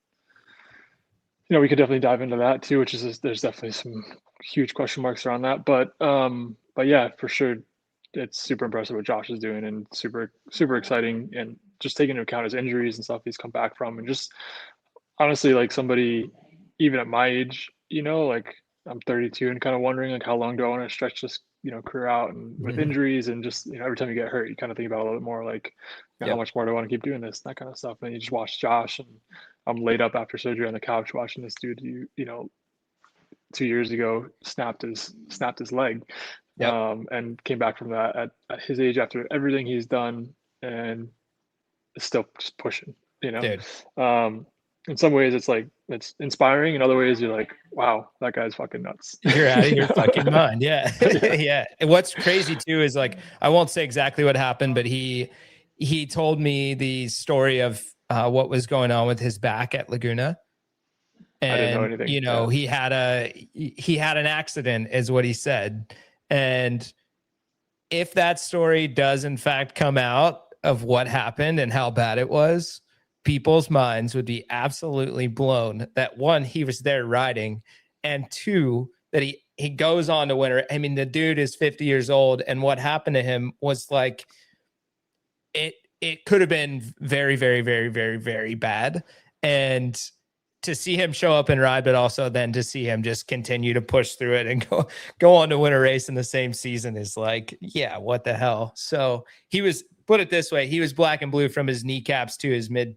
and we could definitely dive into that too, which is there's definitely some huge question marks around that. But yeah, for sure, it's super impressive what Josh is doing, and super exciting, and just taking into account his injuries and stuff he's come back from, and just honestly, like somebody even at my age, like I'm 32 and kind of wondering like how long do I want to stretch this career out, and with Mhm. injuries, and just every time you get hurt you kind of think about it a little bit more, like how Yep. much more do I want to keep doing this, that kind of stuff. And you just watch Josh, and I'm laid up after surgery on the couch watching this dude 2 years ago snapped his leg, Yep. and came back from that at his age after everything he's done, and is still just pushing, you know. Dude. Um, in some ways, it's like it's inspiring. In other ways, you're like, wow, that guy's fucking nuts. You're out of You your fucking know? mind. Yeah. Yeah, Yeah. And what's crazy too is like, I won't say exactly what happened, but he told me the story of what was going on with his back at Laguna. I didn't know And, anything. Yeah, he had an accident is what he said. And if that story does in fact come out of what happened and how bad it was, people's minds would be absolutely blown that one, he was there riding, and two, that he goes on to win. I mean, the dude is 50 years old, and what happened to him was like it could have been very, very, very, very, very bad. And to see him show up and ride, but also then to see him just continue to push through it and go on to win a race in the same season is like, yeah, what the hell? So he was, put it this way, he was black and blue from his kneecaps to his middle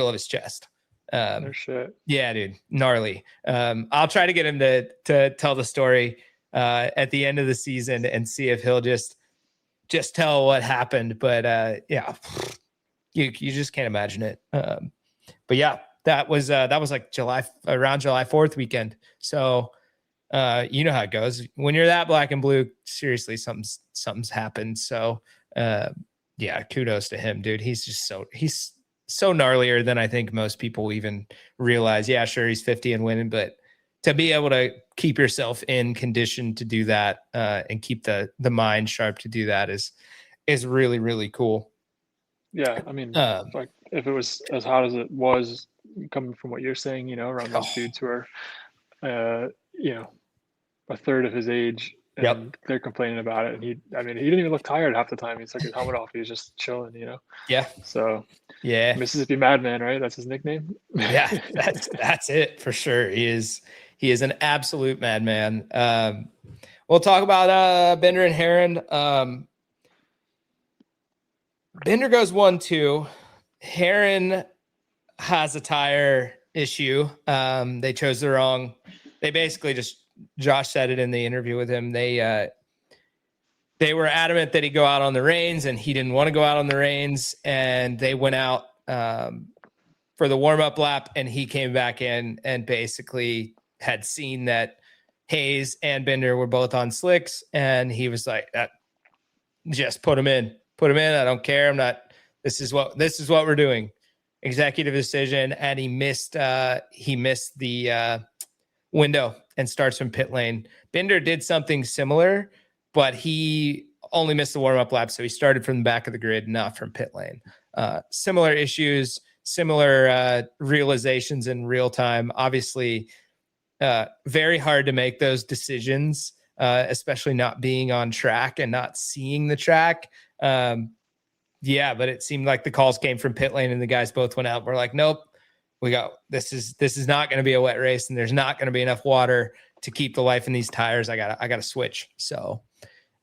of his chest. No shit. Yeah, dude, gnarly. I'll try to get him to tell the story at the end of the season and see if he'll just tell what happened. But yeah, you just can't imagine it. But yeah, that was like around July 4th weekend. So you know how it goes when you're that black and blue. Seriously, something's happened. So yeah, kudos to him, dude. He's so gnarlier than I think most people even realize. Yeah, sure, he's 50 and winning, but to be able to keep yourself in condition to do that and keep the mind sharp to do that is really, really cool. Yeah, I mean, like if it was as hot as it was, coming from what you're saying, you know, around those dudes who are, you know, a third of his age, and they're complaining about it. And he didn't even look tired half the time. He took his helmet off. He was just chilling, you know? Yeah. So yeah, Mississippi Madman, right? That's his nickname. Yeah, that's it for sure. He is an absolute madman. We'll talk about Bender and Herrin. Bender goes 1-2. Herrin has a tire issue. They chose the wrong. They basically just, Josh said it in the interview with him. They were adamant that he go out on the reins, and he didn't want to go out on the reins. And they went out for the warm-up lap, and he came back in and basically had seen that Hayes and Bender were both on slicks, and he was like, just put him in. I don't care. I'm not, this is what we're doing. Executive decision. And he missed the window and starts from pit lane. Bender did something similar, but he only missed the warm-up lap. So he started from the back of the grid, not from pit lane. Similar issues, similar realizations in real time. Obviously, very hard to make those decisions, especially not being on track and not seeing the track. Yeah, but it seemed like the calls came from pit lane, and the guys both went out. We're like, nope, this is not going to be a wet race, and there's not going to be enough water to keep the life in these tires. I gotta switch. So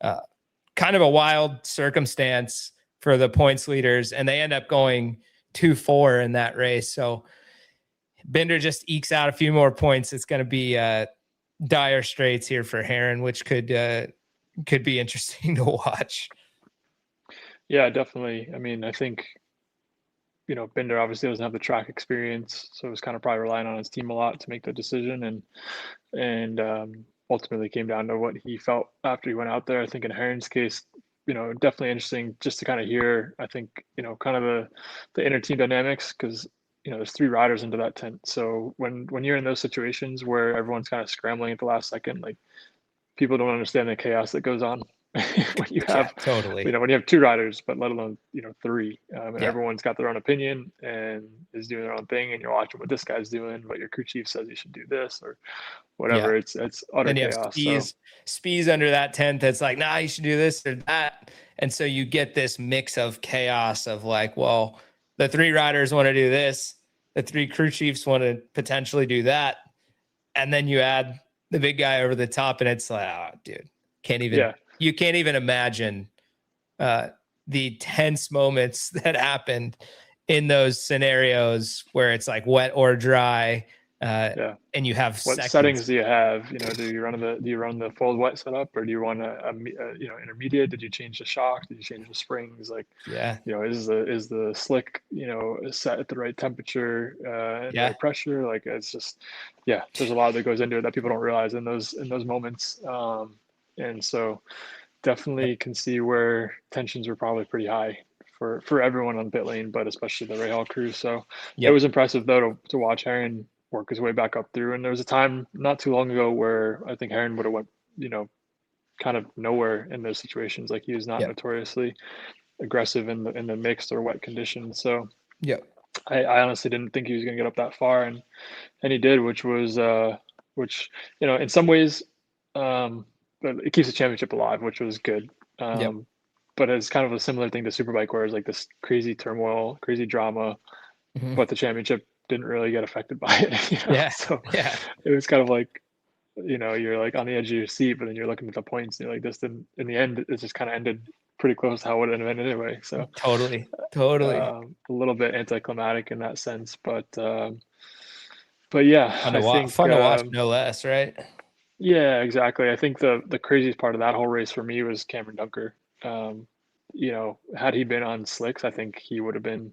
kind of a wild circumstance for the points leaders, and they end up going 2-4 in that race. So Bender just ekes out a few more points. It's going to be dire straits here for Herrin, which could be interesting to watch. Yeah, definitely. I mean, I think, you know, Bender obviously doesn't have the track experience, so it was kind of probably relying on his team a lot to make the decision, and ultimately came down to what he felt after he went out there. I think in Herrin's case, you know, definitely interesting just to kind of hear, I think, you know, kind of the inner team dynamics, because, you know, there's 3 riders into that tent. So when you're in those situations where everyone's kind of scrambling at the last second, like, people don't understand the chaos that goes on when you have, totally, you know, when you have 2 riders, but let alone, you know, 3, and everyone's got their own opinion and is doing their own thing, and you're watching what this guy's doing, but your crew chief says you should do this or whatever. It's utter chaos. Spees under that tent that's like, nah, you should do this or that. And so you get this mix of chaos of like, well, the 3 riders want to do this, the 3 crew chiefs want to potentially do that, and then you add the big guy over the top, and it's like, oh, dude, you can't even imagine the tense moments that happened in those scenarios where it's like wet or dry. And you have what settings do you have? You know, do you run the full wet setup, or do you run a you know, intermediate? Did you change the shocks? Did you change the springs? Like, you know, is the slick, you know, set at the right temperature and right pressure? Like, it's just, there's a lot that goes into it that people don't realize in those moments. And so definitely can see where tensions were probably pretty high for everyone on pit lane, but especially the Rahal crew. So it was impressive though to watch Herrin work his way back up through. And there was a time not too long ago where I think Herrin would have went, you know, kind of nowhere in those situations. Like, he was not notoriously aggressive in the mixed or wet conditions. So I honestly didn't think he was going to get up that far, and he did, which was which, you know, in some ways it keeps the championship alive, which was good. But it's kind of a similar thing to Superbike, where it's like this crazy turmoil, crazy drama, but the championship didn't really get affected by it. Yeah. So Yeah. it was kind of like, you're like on the edge of your seat, but then you're looking at the points and you're like, this didn't, in the end, it just kind of ended pretty close to how it would have ended anyway. So Totally. Totally. a little bit anticlimactic in that sense, but yeah, I think Fun to watch, no less, right? yeah, exactly. I think the craziest part of that whole race for me was Cameron Dunker. Had he been on slicks, I think he would have been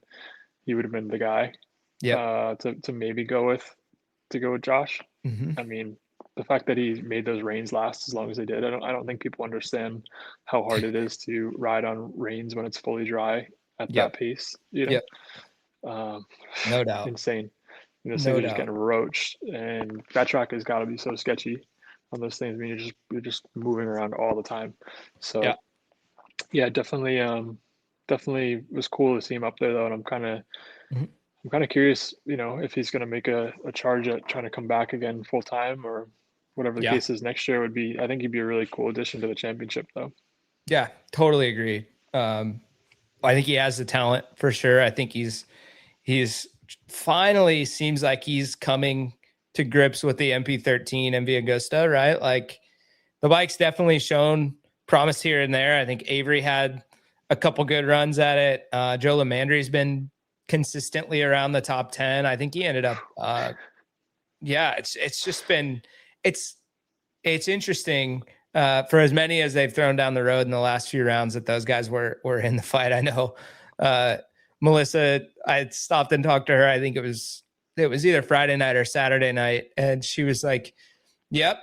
the guy Yep. to maybe go with Josh. Hmm. I mean, the fact that he made those reins last as long as they did, I don't think people understand how hard it is to ride on reins when it's fully dry at that Yep. pace. Yep. Um, No doubt. insane. Those things No are just doubt. getting roached, and that track has got to be so sketchy on those things. I mean, you're just moving around all the time. Yeah. So yeah, definitely was cool to see him up there though, and Mhm. I'm kind of curious, if he's going to make a charge at trying to come back again full time or whatever the Yeah. case is next year would be. I think he'd be a really cool addition to the championship though. Yeah. Totally agree. I think he has the talent for sure. I think he's finally seems like he's coming to grips with the MP13 MV Agusta, right? Like the bike's definitely shown promise here and there. I think Avery had a couple good runs at it. Joe Lamandry's been consistently around the top 10. I think he ended up yeah, it's just been it's it's interesting for as many as they've thrown down the road in the last few rounds that those guys were in the fight. I know uh, Melissa, I stopped and talked to her. I think it was either Friday night or Saturday night, and she was like, "Yep,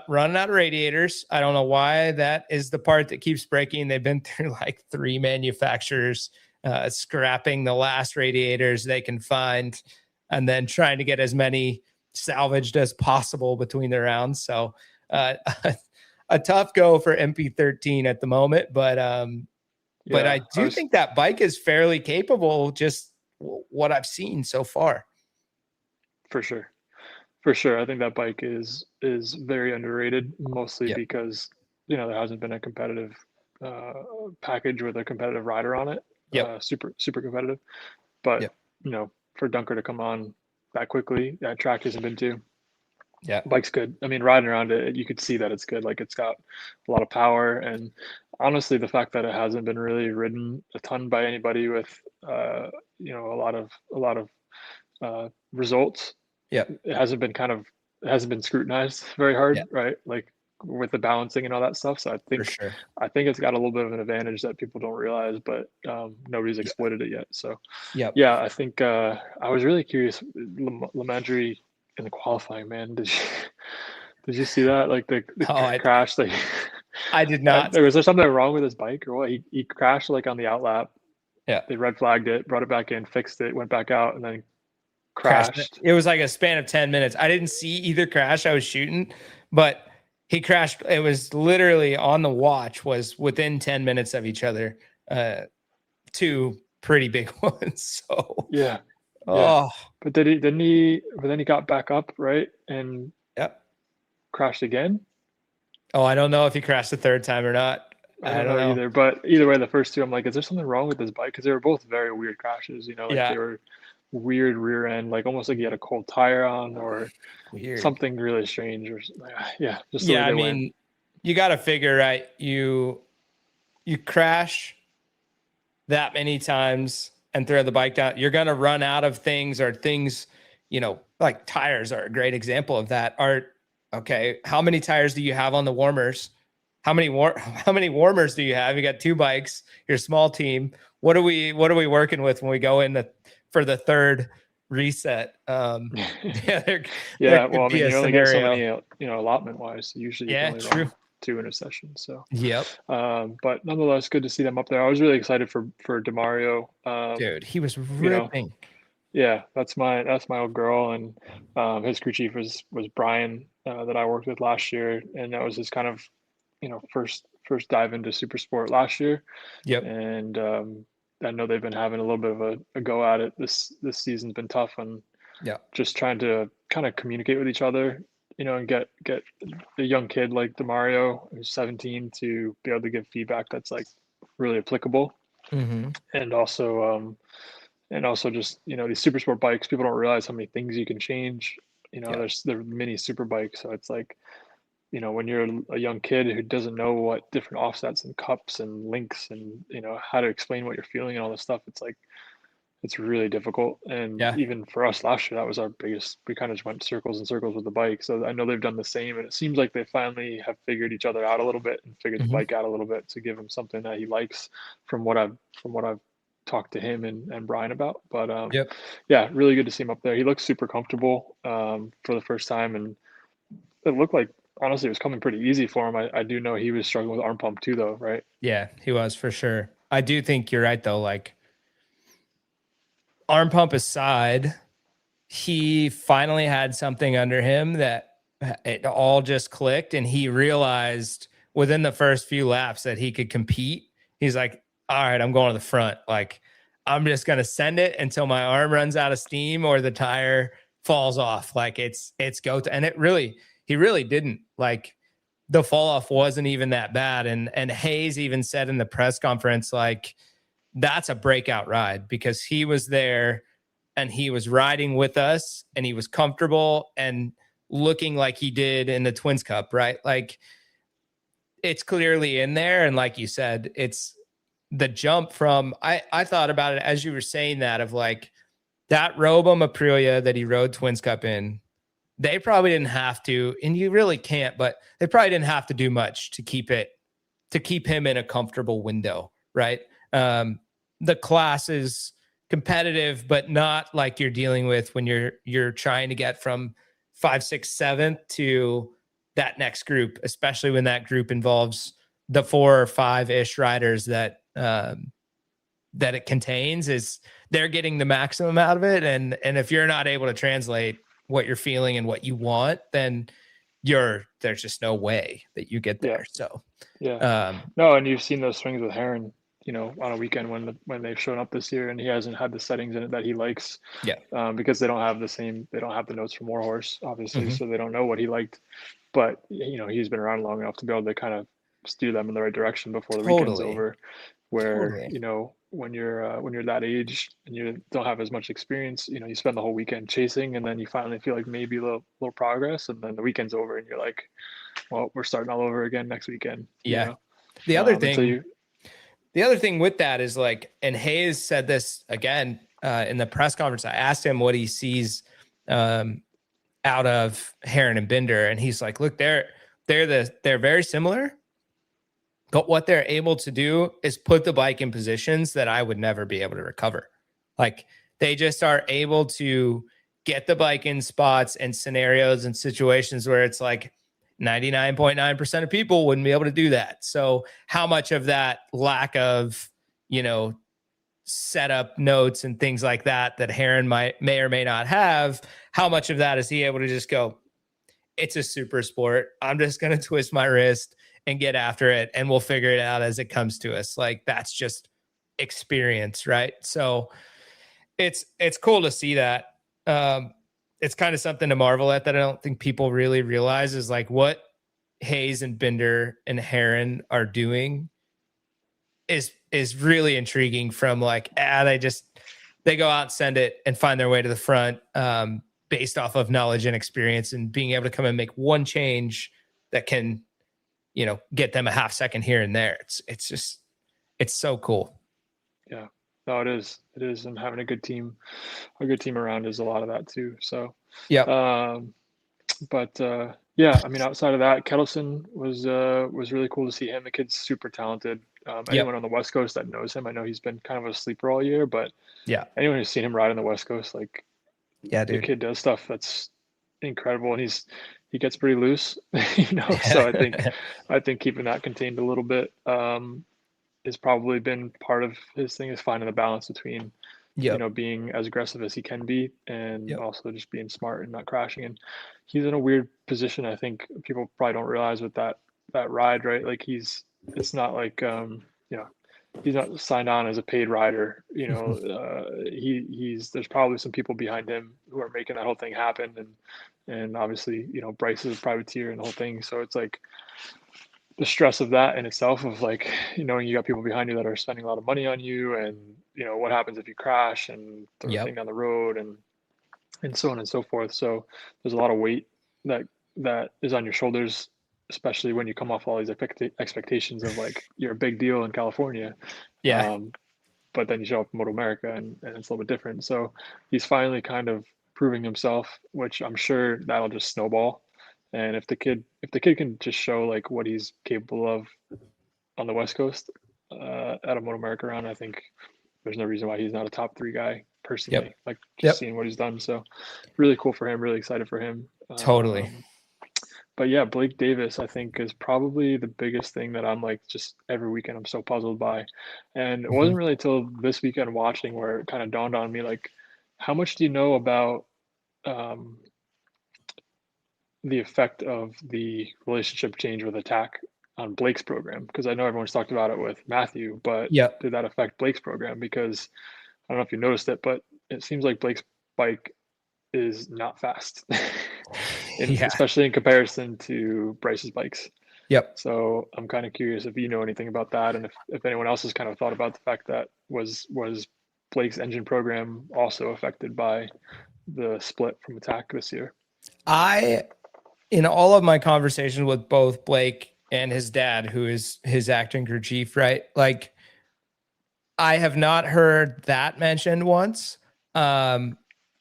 running out of radiators. I don't know why that is the part that keeps breaking. They've been through like 3 manufacturers scrapping the last radiators they can find, and then trying to get as many salvaged as possible between the rounds." So uh, a tough go for MP13 at the moment, but Yeah, I do think that bike is fairly capable. Just what I've seen so far. for sure. For sure. I think that bike is very underrated, mostly Yep. because, there hasn't been a competitive uh, package with a competitive rider on it. Yep. Super super competitive. But, Yep. for Dunker to come on that quickly, that track hasn't been too. Yep. Bike's good. I mean, riding around it, you could see that it's good. Like it's got a lot of power, and honestly, the fact that it hasn't been really ridden a ton by anybody with, a lot of results. Yep. It hasn't been scrutinized very hard, Yep. right? Like with the balancing and all that stuff. So I For think sure. I think it's got a little bit of an advantage that people don't realize, but nobody's Yeah. exploited it yet. So Yep. yeah, I think I was really curious. Lamandry in the qualifying, man. Did you see that? Like the Oh, crash. Like I did not. was there something wrong with his bike or what? He crashed like on the outlap. Yeah. They red flagged it, brought it back in, fixed it, went back out, and then Crashed. crashed. It was like a span of 10 minutes. I didn't see either crash. I was shooting, but he crashed. It was literally on the watch, was within 10 minutes of each other. Two pretty big ones. So, Yeah, yeah. oh, But did he? Didn't he? But then he got back up, right, and yep. crashed again. Oh, I don't know if he crashed the third time or not. I I don't don't know know. either. But either way, the first two, I'm like, is there something wrong with this bike? Because they were both very weird crashes. Like Yeah. they were weird rear end, like almost like he had a cold tire on or Weird. something really strange. Or yeah, just the way Yeah. I they went. mean, you got to figure, right? You crash that many times and throw the bike down, you're going to run out of things, or things, like tires are a great example of that. Okay, how many tires do you have on the warmers? How many warmers do you have? You got 2 bikes, your small team. What are we working with when we go in for the third reset? Yeah, there Yeah, could well, I be mean, a you only get so scenario. many, allotment wise. Usually, you can Yeah, only true. run 2 in a session. So, Yep. but nonetheless, good to see them up there. I was really excited for Demario. Dude, he was You know, ripping. yeah, that's my old girl, and his crew chief was Brian that I worked with last year, and that was his kind of first dive into super sport last year, Yep. and I know they've been having a little bit of a go at it. This season's been tough, and Yeah. just trying to kind of communicate with each other, and get a young kid like Demario, who's 17, to be able to give feedback that's like really applicable, Mm-hmm. and also And also just, these super sport bikes, people don't realize how many things you can change. Yeah. They're mini super bikes. So it's like, when you're a young kid who doesn't know what different offsets and cups and links and, how to explain what you're feeling and all this stuff, it's like, it's really difficult. And Yeah. even for us last year, that was our biggest, we kind of just went circles and circles with the bike. So I know they've done the same, and it seems like they finally have figured each other out a little bit and figured the Hmm. bike out a little bit to give him something that he likes from what I've talked to him and Brian about. But Yep. yeah, really good to see him up there. He looks super comfortable for the first time, and it looked like honestly it was coming pretty easy for him. I do know he was struggling with arm pump too, though, right? Yeah, he was for sure. I do think you're right though. Like arm pump aside, he finally had something under him that it all just clicked, and he realized within the first few laps that he could compete. He's like, all right, I'm going to the front. Like, I'm just going to send it until my arm runs out of steam or the tire falls off. Like it's go to, and he really didn't. Like the fall off wasn't even that bad. And Hayes even said in the press conference, like, that's a breakout ride because he was there and he was riding with us and he was comfortable and looking like he did in the Twins Cup, right? Like it's clearly in there. And like you said, it's the jump from I thought about it as you were saying that of like that Robo Aprilia that he rode Twins Cup in, they probably didn't have to, and you really can't, but they probably didn't have to do much to keep him in a comfortable window, right? The class is competitive, but not like you're dealing with when you're trying to get from 5, 6, 7 to that next group, especially when that group involves the 4 or 5 ish riders that it contains. Is they're getting the maximum out of it, and if you're not able to translate what you're feeling and what you want, then there's just no way that you get Yeah, there. So yeah. um No, and you've seen those swings with Heron, on a weekend when they've shown up this year, and he hasn't had the settings in it that he likes, yeah. because they don't have the notes from Warhorse, obviously, Hmm. so they don't know what he liked. But he's been around long enough to be able to kind of steer them in the right direction before the weekend's Totally. over. Where Totally. when you're that age and you don't have as much experience, you spend the whole weekend chasing, and then you finally feel like maybe a little progress, and then the weekend's over, and you're like, well, we're starting all over again next weekend. Yeah. The other Until thing you, the other thing with that is like, and Hayes said this again in the press conference. I asked him what he sees um, out of Heron and Binder, and he's like, "Look, they're very similar, but what they're able to do is put the bike in positions that I would never be able to recover. Like they just are able to get the bike in spots and scenarios and situations where it's like 99.9% of people wouldn't be able to do that. So how much of that lack of, you know, setup notes and things like that Heron may or may not have, how much of that is he able to just go, it's a super sport. I'm just going to twist my wrist and get after it, and we'll figure it out as it comes to us. Like that's just experience, right? So it's cool to see that. It's kind of something to marvel at that I don't think people really realize is like what Hayes and Binder and Heron are doing is really intriguing. From like they go out and send it and find their way to the front. Based off of knowledge and experience and being able to come and make one change that can, get them a half second here and there. It's so cool. yeah, no, it is, and having a good team around is a lot of that too. So, Yep. um, but yeah, I mean, outside of that, Kettleson was really cool to see him. The kid's super talented. Anyone Yep. on the West Coast that knows him, I know he's been kind of a sleeper all year, but Yeah. anyone who's seen him ride on the West Coast, like Yeah, the dude. kid does stuff that's incredible, and he gets pretty loose, So I think keeping that contained a little bit has probably been part of his thing, is finding the balance between Yep. being as aggressive as he can be and Yep. also just being smart and not crashing. And he's in a weird position. I think people probably don't realize with that ride, right? Like it's not like you know, he's not signed on as a paid rider. There's probably some people behind him who are making that whole thing happen, and obviously Bryce is a privateer and the whole thing. So it's like the stress of that in itself, of like, knowing you got people behind you that are spending a lot of money on you, and what happens if you crash and throw the thing Yep. down the road, and so on and so forth. So there's a lot of weight that is on your shoulders, especially when you come off all these expectations of like you're a big deal in California. Yeah. Um, but then you show up in MotoAmerica, and it's a little bit different. So he's finally kind of proving himself, which I'm sure that'll just snowball. And if the kid can just show like what he's capable of on the West Coast at a MotoAmerica round, I think there's no reason why he's not a top three guy personally. Yep. Like just Yep. seeing what he's done, so really cool for him. Really excited for him. Totally. But yeah, Blake Davis, I think, is probably the biggest thing that I'm like just every weekend I'm so puzzled by. And it wasn't Mhm. really until this weekend watching where it kind of dawned on me like, how much do you know about um, the effect of the relationship change with attack on Blake's program? Because I know everyone's talked about it with Matthew, but Yep. did that affect Blake's program? Because I don't know if you noticed it, but it seems like Blake's bike is not fast, Yeah. especially in comparison to Bryce's bikes. Yep. So I'm kind of curious if you know anything about that, and if anyone else has kind of thought about the fact that was Blake's engine program also affected by the split from attack this year. I, in all of my conversations with both Blake and his dad, who is his acting crew chief, right? Like, I have not heard that mentioned once.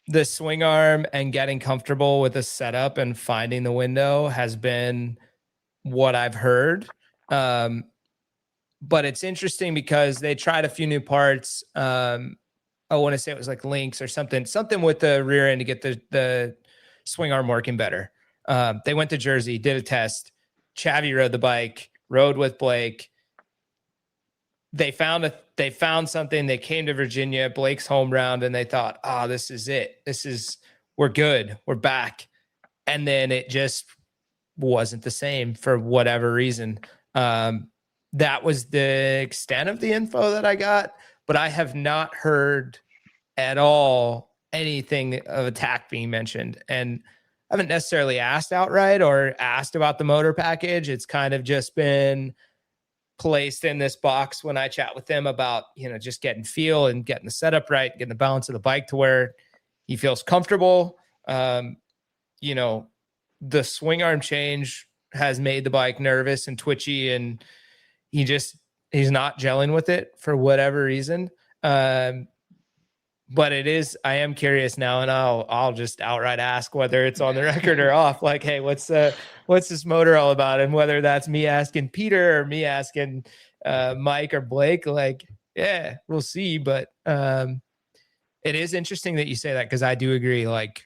The swing arm and getting comfortable with the setup and finding the window has been what I've heard. But it's interesting because they tried a few new parts. I want to say it was like links or something with the rear end to get the swing arm working better. They went to Jersey, did a test. Chavi rode the bike, rode with Blake. They found something. They came to Virginia, Blake's home round, and they thought, oh, this is it. We're good. We're back. And then it just wasn't the same for whatever reason. That was the extent of the info that I got, but I have not heard at all anything of attack being mentioned. And I haven't necessarily asked outright or asked about the motor package. It's kind of just been placed in this box when I chat with them about, just getting feel and getting the setup right, getting the balance of the bike to where he feels comfortable. You know, the swing arm change has made the bike nervous and twitchy, and he's not gelling with it for whatever reason. But I am curious now, and I'll just outright ask whether it's on the record or off. Like, hey, what's this motor all about? And whether that's me asking Peter or me asking Mike or Blake, like, yeah, we'll see. But it is interesting that you say that, because I do agree. Like,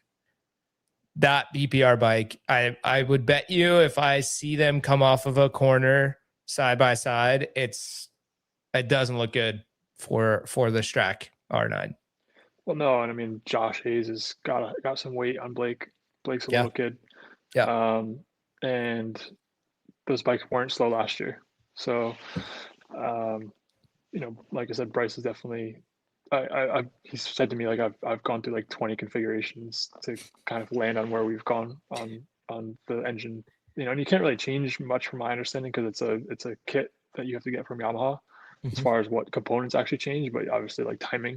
that BPR bike, I would bet you if I see them come off of a corner side by side, it doesn't look good for the Strack R9. Well, no, and I mean Josh Hayes has got some weight on Blake. Blake's a Yeah. little kid, Yeah. and those bikes weren't slow last year. So, um, like I said, Bryce is definitely. He's said to me like I've gone through like 20 configurations to kind of land on where we've gone on the engine. And you can't really change much from my understanding, because it's a kit that you have to get from Yamaha as Mm-hmm. far as what components actually change. But obviously, like timing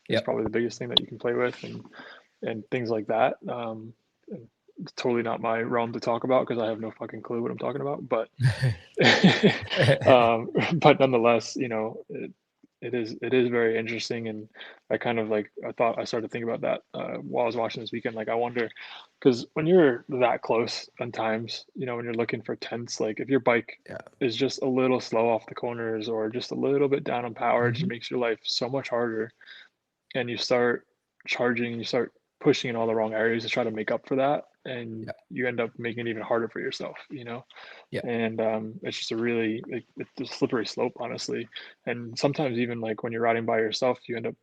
is Yep. probably the biggest thing that you can play with, and things like that. It's totally not my realm to talk about, because I have no fucking clue what I'm talking about. But but nonetheless, it is very interesting. And I kind of like I started thinking about that while I was watching this weekend. Like, I wonder, because when you're that close on times, when you're looking for tenths, like if your bike Yeah. is just a little slow off the corners or just a little bit down on power, it just Mm-hmm. makes your life so much harder. And you start charging and you start pushing in all the wrong areas to try to make up for that, and Yeah. you end up making it even harder for yourself. Yeah. And it's just it's a slippery slope, honestly. And sometimes even like when you're riding by yourself, you end up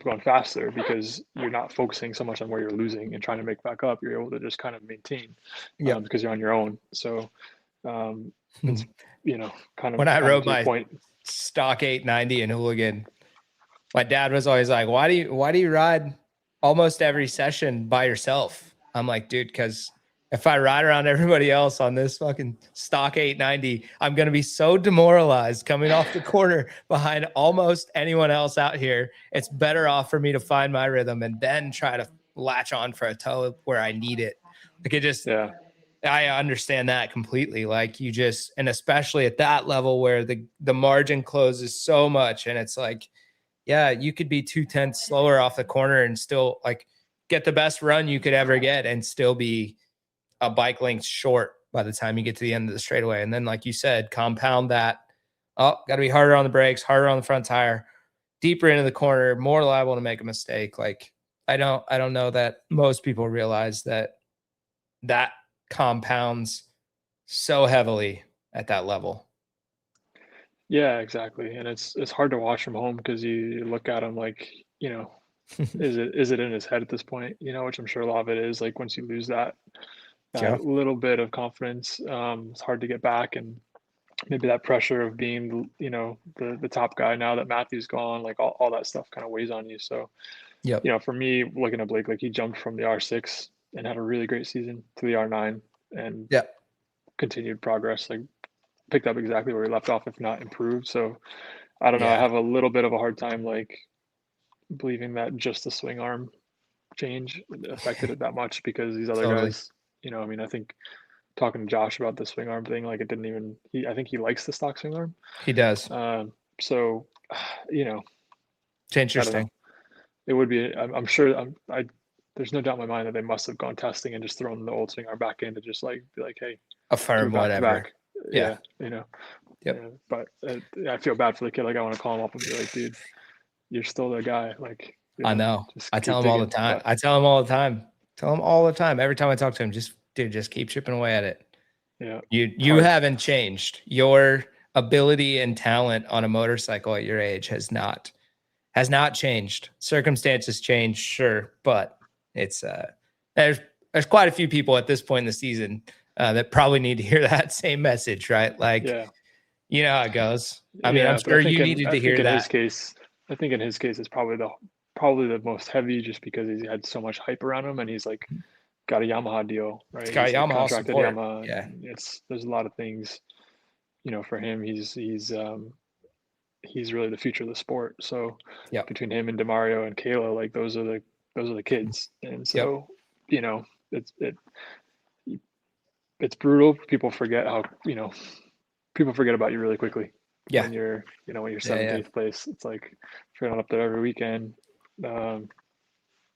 going faster because you're not focusing so much on where you're losing and trying to make back up. You're able to just kind of maintain Yep. because you're on your own. So it's kind When of I rode to your my point. stock 890 in Hooligan, my dad was always like, why do you ride almost every session by yourself? I'm like, dude, because if I ride around everybody else on this fucking stock 890, I'm going to be so demoralized coming off the corner behind almost anyone else out here. It's better off for me to find my rhythm and then try to latch on for a toe where I need it. Like it just, Yeah. I understand that completely. Like you just, and especially at that level where the margin closes so much, and it's like, yeah, you could be 2/10 slower off the corner and still like get the best run you could ever get and still be a bike length short by the time you get to the end of the straightaway. And then, like you said, compound that. Oh, got to be harder on the brakes, harder on the front tire, deeper into the corner, more liable to make a mistake. Like I don't know that most people realize that compounds so heavily at that level. Yeah, exactly. And it's hard to watch from home because you look at him like, you know, is it in his head at this point? You know, which I'm sure a lot of it is. Like once you lose Yeah. that little bit of confidence, it's hard to get back. And maybe that pressure of being, you know, the top guy now that Matthew's gone, like all that stuff kind of weighs on you. So, you Yep. know, for me, looking at Blake, like he jumped from the R6 and had a really great season to the R9 and Yep. continued progress. Like picked up exactly where he left off, if not improved. So I don't know. I Yeah. have a little bit of a hard time like believing that just the swing arm change affected it that much because these other Totally. guys, you know, I mean, I think talking to Josh about the swing arm thing, like it didn't even. I think he likes the stock swing arm. He does. So, you know, It's I don't interesting. know. It would be. I'm sure. There's no doubt in my mind that they must have gone testing and just thrown the old swing arm back in to just like be like, hey, do Affirm it back to whatever. back. Yeah. Yeah, you know. Yep. Yeah, but I feel bad for the kid. Like I want to call him up and be like, dude, you're still the guy. Like, you I know, know. just I tell keep him all the digging. time. But I tell him all the time. Tell him all the time. Every time I talk to him, just dude, just keep chipping away at it. yeah, it's You hard. haven't changed. Your ability and talent on a motorcycle at your age has not changed. Circumstances change, sure, but it's there's quite a few people at this point in the season that probably need to hear that same message, right? Like, Yeah, you know how it goes. I mean, I'm yeah. But sure you needed I to think hear in his that. case, I think in his case, it's probably the most heavy, just because he's had so much hype around him, and he's like got a Yamaha deal, It's right? got He's like Yamaha contracted support. Yamaha. Yeah. There's a lot of things, you know, for him. He's really the future of the sport. So Yep. between him and Demario and Kayla, like those are the kids. And Yep. so, you know, it's brutal. People forget how, you know, people forget about you really quickly Yeah. when you're Yeah. seventh, Yeah. eighth place. It's like if you're not up there every weekend, um,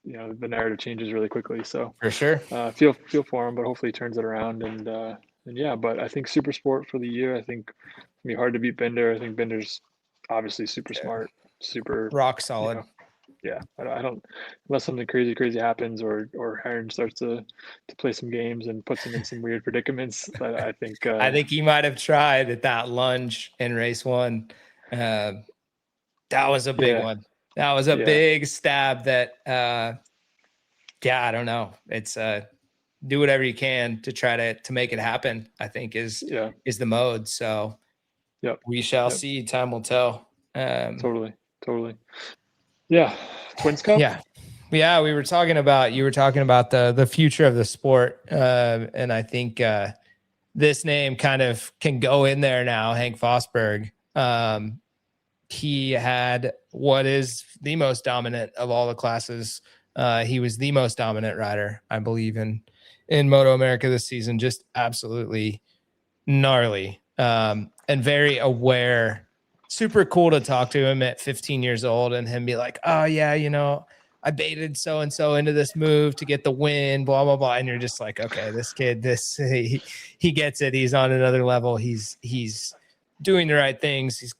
you know, the narrative changes really quickly. So For sure. feel for him, but hopefully he turns it around. And yeah, but I think super sport for the year. I think it's gonna be hard to beat Bender. I think Bender's obviously super Yeah. smart, super, Rock you solid. know, yeah. I don't unless something crazy happens or Heron starts to play some games and puts him in some weird predicaments. I think I think he might have tried at that lunge in race one. Uh, that was a big yeah, one. That was a yeah, big stab that, yeah, I don't know. It's do whatever you can to try to make it happen, I think yeah, is the mode. So yep, we shall yep, see. Time will tell. totally. Yeah, Twins Cup. Yeah. Yeah, you were talking about the future of the sport. And I think this name kind of can go in there now, Hank Fosberg. He had what is the most dominant of all the classes. He was the most dominant rider, I believe, in MotoAmerica this season. Just absolutely gnarly, and very aware. Super cool to talk to him at 15 years old and him be like, oh yeah, you know, I baited so and so into this move to get the win, blah blah blah. And you're just like, okay, this kid, he gets it. He's on another level. He's doing the right things. He's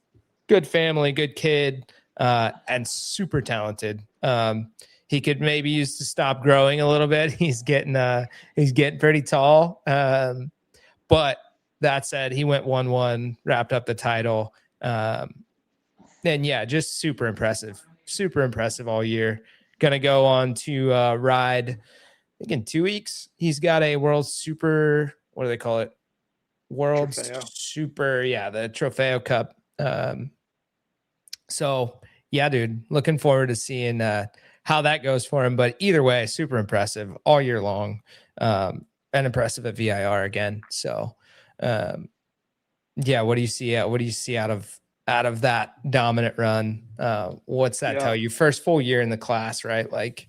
good family, good kid, and super talented. He could maybe use to stop growing a little bit. He's getting pretty tall. But that said, he went 1-1, wrapped up the title. And yeah, just super impressive all year. Gonna go on to ride, I think in 2 weeks. He's got a world super, what do they call it? World Trofeo. super, yeah, the Trofeo Cup. So yeah, dude, looking forward to seeing how that goes for him. But either way, super impressive all year long. and impressive at VIR again. So, yeah, what do you see? What do you see out of that dominant run? What's that tell you? First full year in the class, right? Like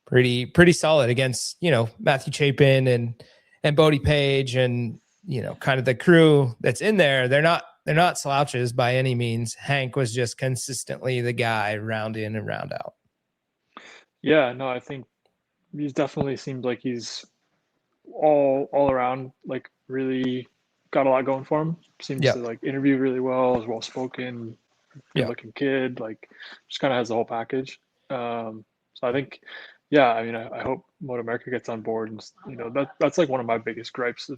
pretty solid against, Matthew Chapin and Bodie Page and, kind of the crew that's in there. They're not slouches by any means. Hank was just consistently the guy round in and round out. Yeah, no, I think he's definitely seemed like he's all around, like really got a lot going for him. Seems to like interview really well, is well spoken, good looking kid, like just kind of has the whole package. So I think, yeah, I mean, I hope MotoAmerica gets on board, and that's like one of my biggest gripes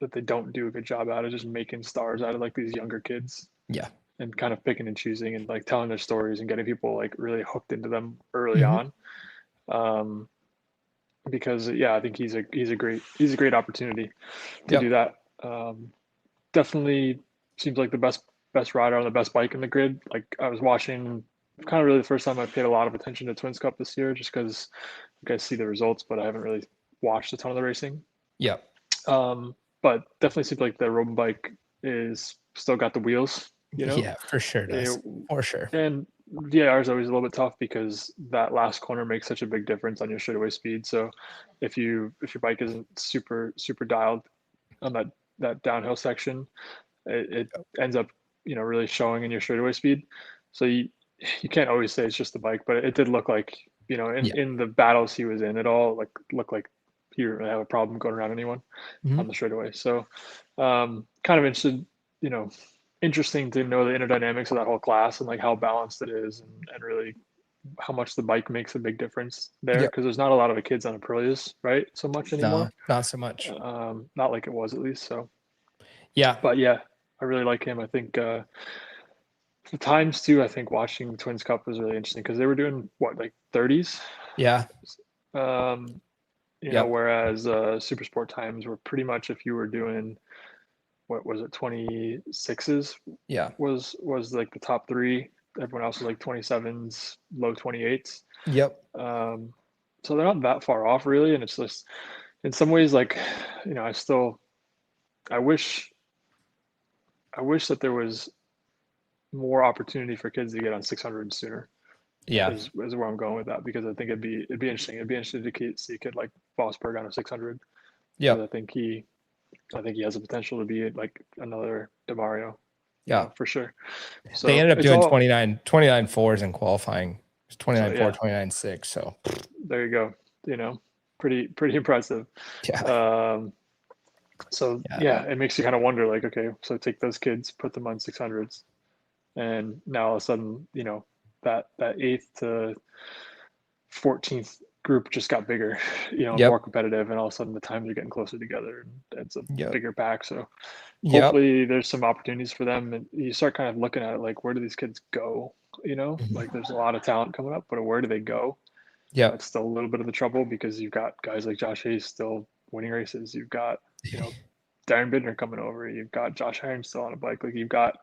that they don't do a good job at, is just making stars out of like these younger kids. Yeah. And kind of picking and choosing and like telling their stories and getting people like really hooked into them early on. Because I think he's a great opportunity to do that. Definitely seems like the best rider on the best bike in the grid. Like I was watching, kind of really the first time I paid a lot of attention to Twins Cup this year, just because you guys see the results, but I haven't really watched a ton of the racing. But definitely seems like the road bike is still got the wheels. Yeah, for sure does. For sure. And VIR is always a little bit tough because that last corner makes such a big difference on your straightaway speed. So if your bike isn't super dialed on that downhill section, it ends up really showing in your straightaway speed. So you can't always say it's just the bike, but it did look like in the battles he was in, it all looked like he didn't really have a problem going around anyone on the straightaway. So kind of interesting to know the inner dynamics of that whole class and like how balanced it is, and really how much the bike makes a big difference there, because there's not a lot of the kids on Aprilias, right, so much anymore. No, not so much. Not like it was, at least. So but I really like him. I think the times too, I think watching Twins Cup was really interesting because they were doing like 30s. Whereas Super Sport times were pretty much, if you were doing, what was it, 26s was like the top three. Everyone else was like 27s, low 28s. So they're not that far off really, and it's just in some ways like I wish that there was more opportunity for kids to get on 600 sooner. Is where I'm going with that, because I think it'd be interesting. It'd be interesting to see a kid like Vosberg on a 600. I think he has the potential to be like another DeMario. For sure. So they ended up doing 29 fours in qualifying. It's 29.4, 29.6. So there you go. Pretty impressive. So it makes you kind of wonder, like, okay, so take those kids, put them on 600s, and now all of a sudden, that 8th to 14th group just got bigger, more competitive, and all of a sudden the times are getting closer together, and it's a bigger pack. So hopefully there's some opportunities for them, and you start kind of looking at it like, where do these kids go? Like there's a lot of talent coming up, but where do they go? It's still a little bit of the trouble, because you've got guys like Josh Hayes still winning races. You've got, Darren Bittner coming over. You've got Josh Hearn still on a bike. Like you've got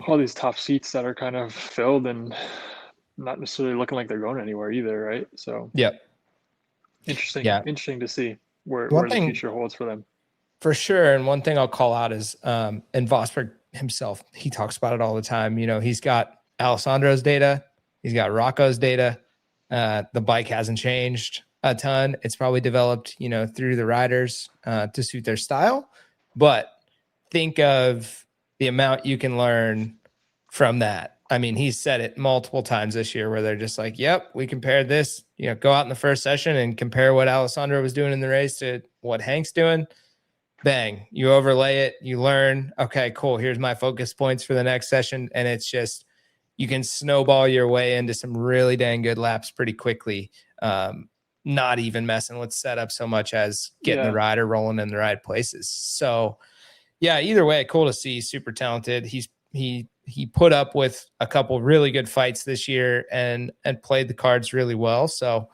all these top seats that are kind of filled and not necessarily looking like they're going anywhere either, right? So interesting to see where the future holds for them. For sure. And one thing I'll call out is, and Vosberg himself, he talks about it all the time. He's got Alessandro's data. He's got Rocco's data. The bike hasn't changed a ton. It's probably developed, through the riders to suit their style. But think of the amount you can learn from that. I mean, he's said it multiple times this year where they're just like, yep, we compared this, go out in the first session and compare what Alessandro was doing in the race to what Hank's doing. Bang, you overlay it, you learn, okay, cool, here's my focus points for the next session. And it's just, you can snowball your way into some really dang good laps pretty quickly. Not even messing with setup so much as getting the rider rolling in the right places. So either way, cool to see. Super talented. He put up with a couple really good fights this year and played the cards really well. So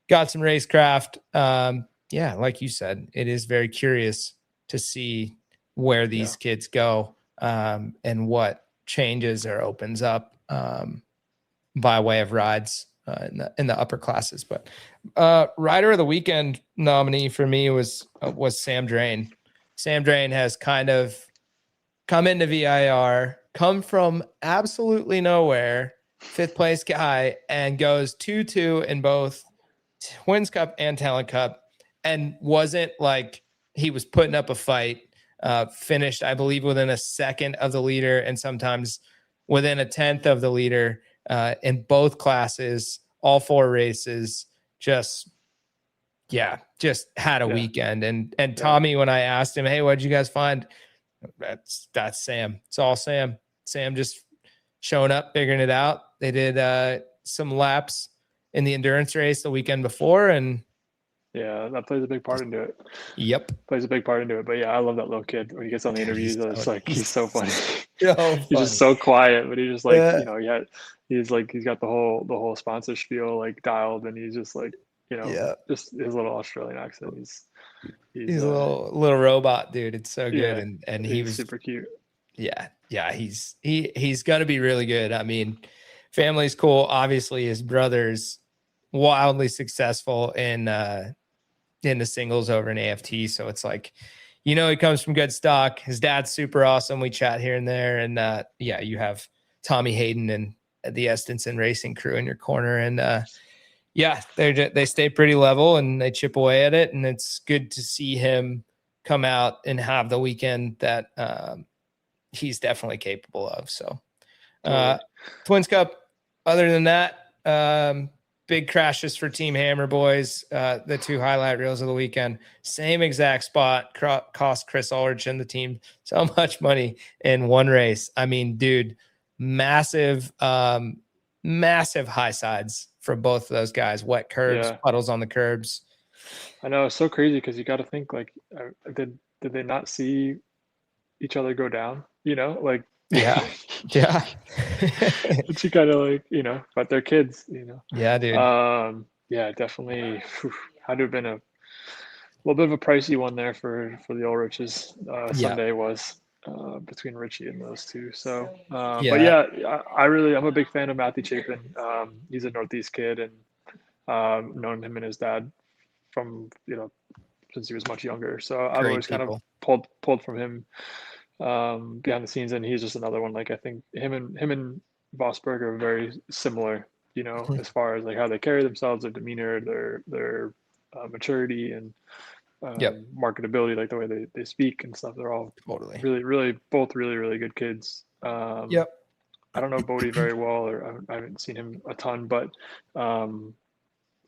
got some racecraft. Like you said, it is very curious to see where these kids go and what changes or opens up by way of rides in the upper classes. But rider of the weekend nominee for me was Sam Drain. Sam Drain has kind of come into VIR, come from absolutely nowhere, 5th place guy, and goes 2-2 in both Twins Cup and Talent Cup, and wasn't like he was putting up a fight. Finished, I believe, within a second of the leader, and sometimes within a 10th of the leader in both classes, all 4 races. Just had a weekend. And Tommy, when I asked him, hey, what'd you guys find? That's Sam. It's all Sam. Sam just showing up, figuring it out. They did some laps in the endurance race the weekend before, and that plays a big part into it. Yep, plays a big part into it. But I love that little kid when he gets on the interviews. He's so funny. So funny. He's just so quiet, but he's just like he's like he's got the whole sponsor spiel like dialed, and he's just like just his little Australian accent. He's a little robot, dude. It's so good, and he was super cute. He's gonna be really good. I mean, family's cool. Obviously, his brother's wildly successful in the singles over in AFT. So it's like, he comes from good stock. His dad's super awesome. We chat here and there, and you have Tommy Hayden and the Estenson Racing crew in your corner, and they stay pretty level and they chip away at it, and it's good to see him come out and have the weekend that he's definitely capable of. So Twins Cup, other than that, big crashes for Team Hammer boys. The 2 highlight reels of the weekend, same exact spot, cost Chris Ulrich and the team so much money in one race. I mean, dude, massive high sides for both of those guys. Wet curbs, puddles on the curbs. I know, it's so crazy because you got to think like, did they not see each other go down? Like but you kind of like but they're kids. Yeah, dude. Definitely had to have been a little bit of a pricey one there for the Ulriches. Sunday was between Richie and those two. So but I'm a big fan of Matthew Chapin. He's a Northeast kid, and known him and his dad from since he was much younger. So I've always kind of pulled from him behind the scenes, and he's just another one. Like, I think him and Vosberg are very similar, as far as like how they carry themselves, their demeanor, their maturity, and marketability, like the way they speak and stuff. They're all really both really good kids. I don't know Bodie very well, or I haven't seen him a ton, but I'm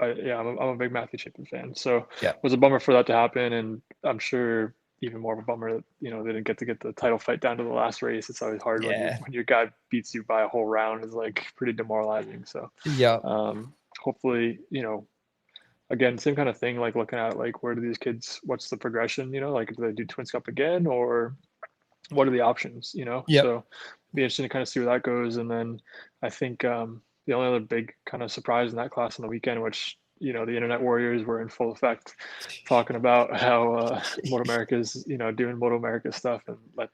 a big Matthew Chapin fan. So it was a bummer for that to happen, and I'm sure even more of a bummer that they didn't get the title fight down to the last race. It's always hard when your guy beats you by a whole round. Is like pretty demoralizing. So hopefully again, same kind of thing, like looking at like where do these kids, what's the progression, like do they do Twins Cup again, or what are the options, so it'd be interesting to kind of see where that goes. And then I think the only other big kind of surprise in that class on the weekend, which the internet warriors were in full effect talking about how MotoAmerica is doing MotoAmerica stuff, and let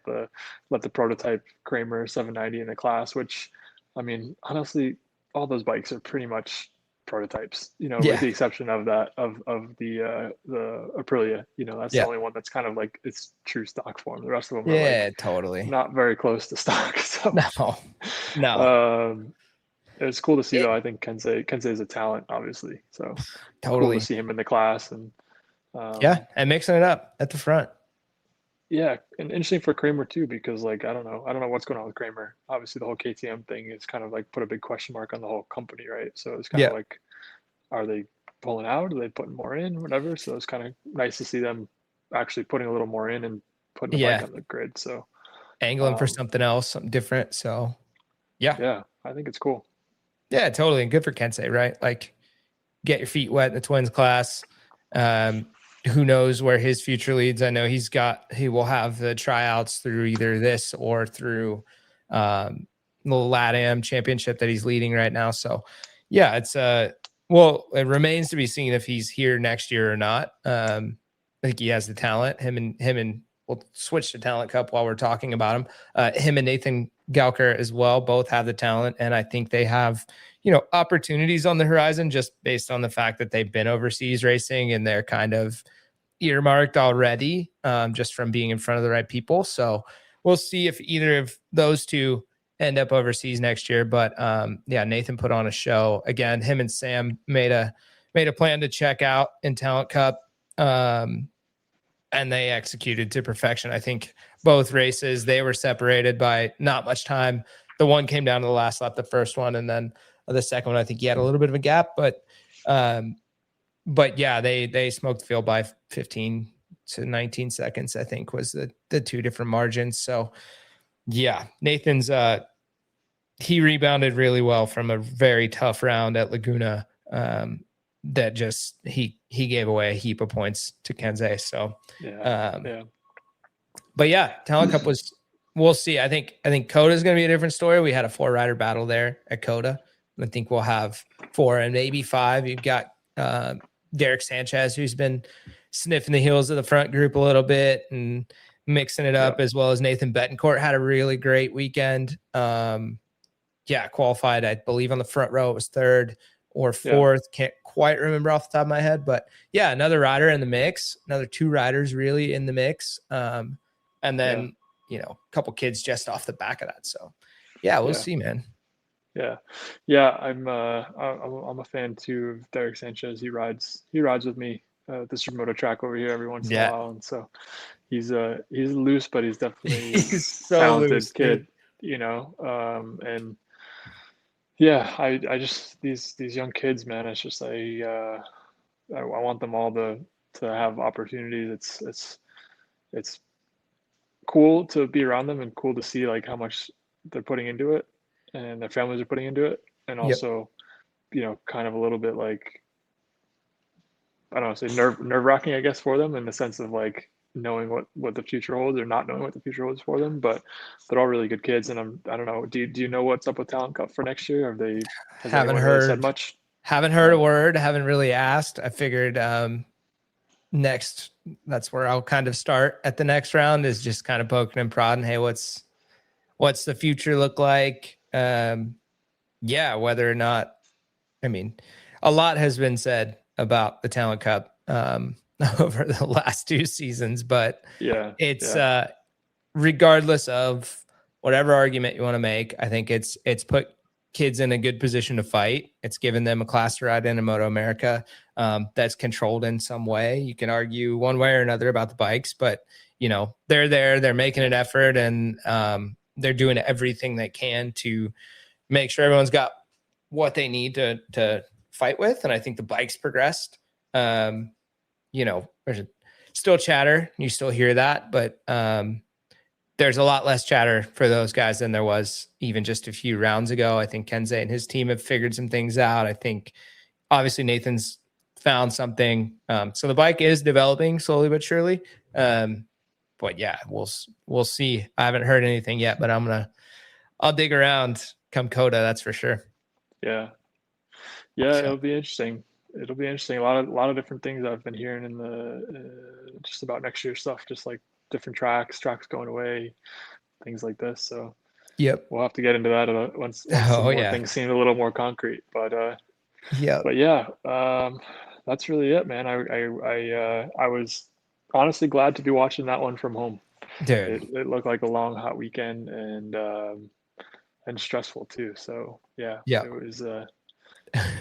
the prototype Kramer 790 in the class, which I mean, honestly, all those bikes are pretty much prototypes, with the exception of that of the Aprilia. That's the only one that's kind of like its true stock form. The rest of them are like totally not very close to stock. So no. It's cool to see though. I think Kensei is a talent, obviously. So totally cool to see him in the class, and and mixing it up at the front. Yeah, and interesting for Kramer too, because like I don't know what's going on with Kramer. Obviously, the whole KTM thing is kind of like put a big question mark on the whole company, right? So it's kind of like, are they pulling out? Are they putting more in? Whatever. So it's kind of nice to see them actually putting a little more in and putting the bike on the grid. So angling for something else, something different. So yeah, I think it's cool. Yeah, totally. And good for Kensei, right? Like, get your feet wet in the Twins class. Who knows where his future leads? I know he will have the tryouts through either this or through the LATAM championship that he's leading right now. So yeah, it's it remains to be seen if he's here next year or not. I think he has the talent. Him and we'll switch to Talent Cup while we're talking about him. Him and Nathan Gauker as well, both have the talent, and I think they have, opportunities on the horizon just based on the fact that they've been overseas racing and they're kind of earmarked already, just from being in front of the right people. So we'll see if either of those two end up overseas next year. But Nathan put on a show again. Him and Sam made a plan to check out in Talent Cup, and they executed to perfection. I think both races, they were separated by not much time. The one came down to the last lap, the first one, and then the second one, I think he had a little bit of a gap, but yeah, they smoked the field by 15 to 19 seconds, I think was the two different margins. So yeah, Nathan's, he rebounded really well from a very tough round at Laguna. That just, he gave away a heap of points to Kensei. So, but yeah, Talent Cup was, we'll see. I think Coda is going to be a different story. We had a 4-rider battle there at Coda. I think we'll have 4 and maybe 5. You've got Derek Sanchez, who's been sniffing the heels of the front group a little bit and mixing it up, as well as Nathan Betancourt had a really great weekend. Qualified, I believe, on the front row. It was 3rd or 4th. Can't quite remember off the top of my head, but yeah, another rider in the mix, another 2 riders really in the mix. And then, a couple kids just off the back of that. So we'll see, man. I'm a fan too of Derek Sanchez. He rides with me the Supermoto track over here every once in a while, and so he's loose, but he's definitely he's so talented loose, kid, and I just these young kids, man, it's just I want them all to have opportunities. It's cool to be around them and cool to see like how much they're putting into it and their families are putting into it, and also kind of a little bit like, I don't know, say nerve-wracking, I guess, for them in the sense of like knowing what the future holds or not knowing what the future holds for them. But they're all really good kids, and I don't know, do you know what's up with Talent Cup for next year? Haven't heard, said much? Haven't heard a word, haven't really asked. I figured next, that's where I'll kind of start at the next round, is just kind of poking and prodding. Hey, what's the future look like? Whether or not, I mean, a lot has been said about the Talent Cup over the last 2 seasons, but it's regardless of whatever argument you want to make, I think it's put kids in a good position to fight. It's given them a class to ride in a MotoAmerica that's controlled in some way. You can argue one way or another about the bikes, but they're there, they're making an effort, and they're doing everything they can to make sure everyone's got what they need to fight with. And I think the bikes progressed. There's still chatter. You still hear that, but there's a lot less chatter for those guys than there was even just a few rounds ago. I think Kensei and his team have figured some things out. I think obviously Nathan's found something. So the bike is developing slowly but surely. But yeah, we'll see. I haven't heard anything yet, but I'll dig around come Coda, that's for sure. So. It'll be interesting. A lot of different things I've been hearing in the just about next year stuff, just like different tracks going away, things like this. So we'll have to get into that once things seem a little more concrete. But that's really it, man. I was honestly glad to be watching that one from home. Dude, it looked like a long hot weekend and stressful too. So it was.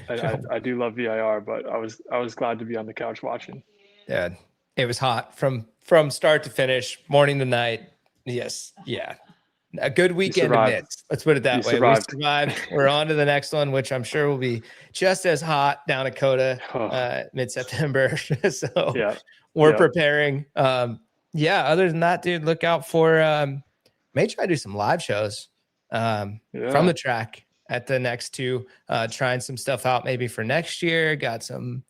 I do love VIR, but I was glad to be on the couch watching. Yeah, it was hot from start to finish, morning to night. Yes, a good weekend amidst. Let's put it that way. We survived. We're on to the next one, which I'm sure will be just as hot down at Coda mid-September. So we're preparing. Other than that, dude, look out for may try to do some live shows from the track at the next 2, trying some stuff out maybe for next year. Got some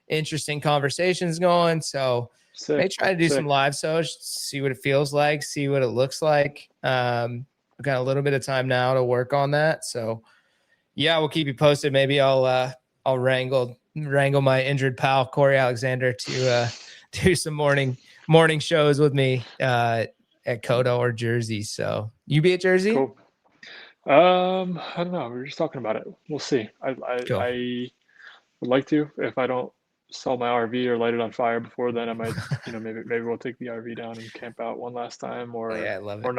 interesting conversations going. So may try to do some live shows, see what it feels like, see what it looks like. We've got a little bit of time now to work on that. So we'll keep you posted. Maybe I'll wrangle my injured pal Corey Alexander to do some morning morning shows with me at Coda or Jersey. So you be at Jersey? Cool. I don't know. We were just talking about it. We'll see. Cool. I would like to. If I don't sell my RV or light it on fire before then, I might, maybe we'll take the RV down and camp out one last time, Oh, yeah, I love it. or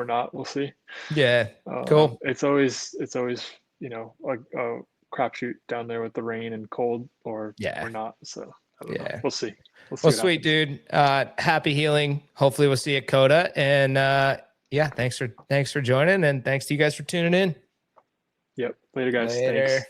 not. We'll see. Yeah, cool. It's always a crapshoot down there with the rain and cold, or not. So I don't know. We'll see. Well, sweet dude. Happy healing. Hopefully, we'll see you at Coda. And thanks for joining, and thanks to you guys for tuning in. Yep. Later, guys. Later. Thanks.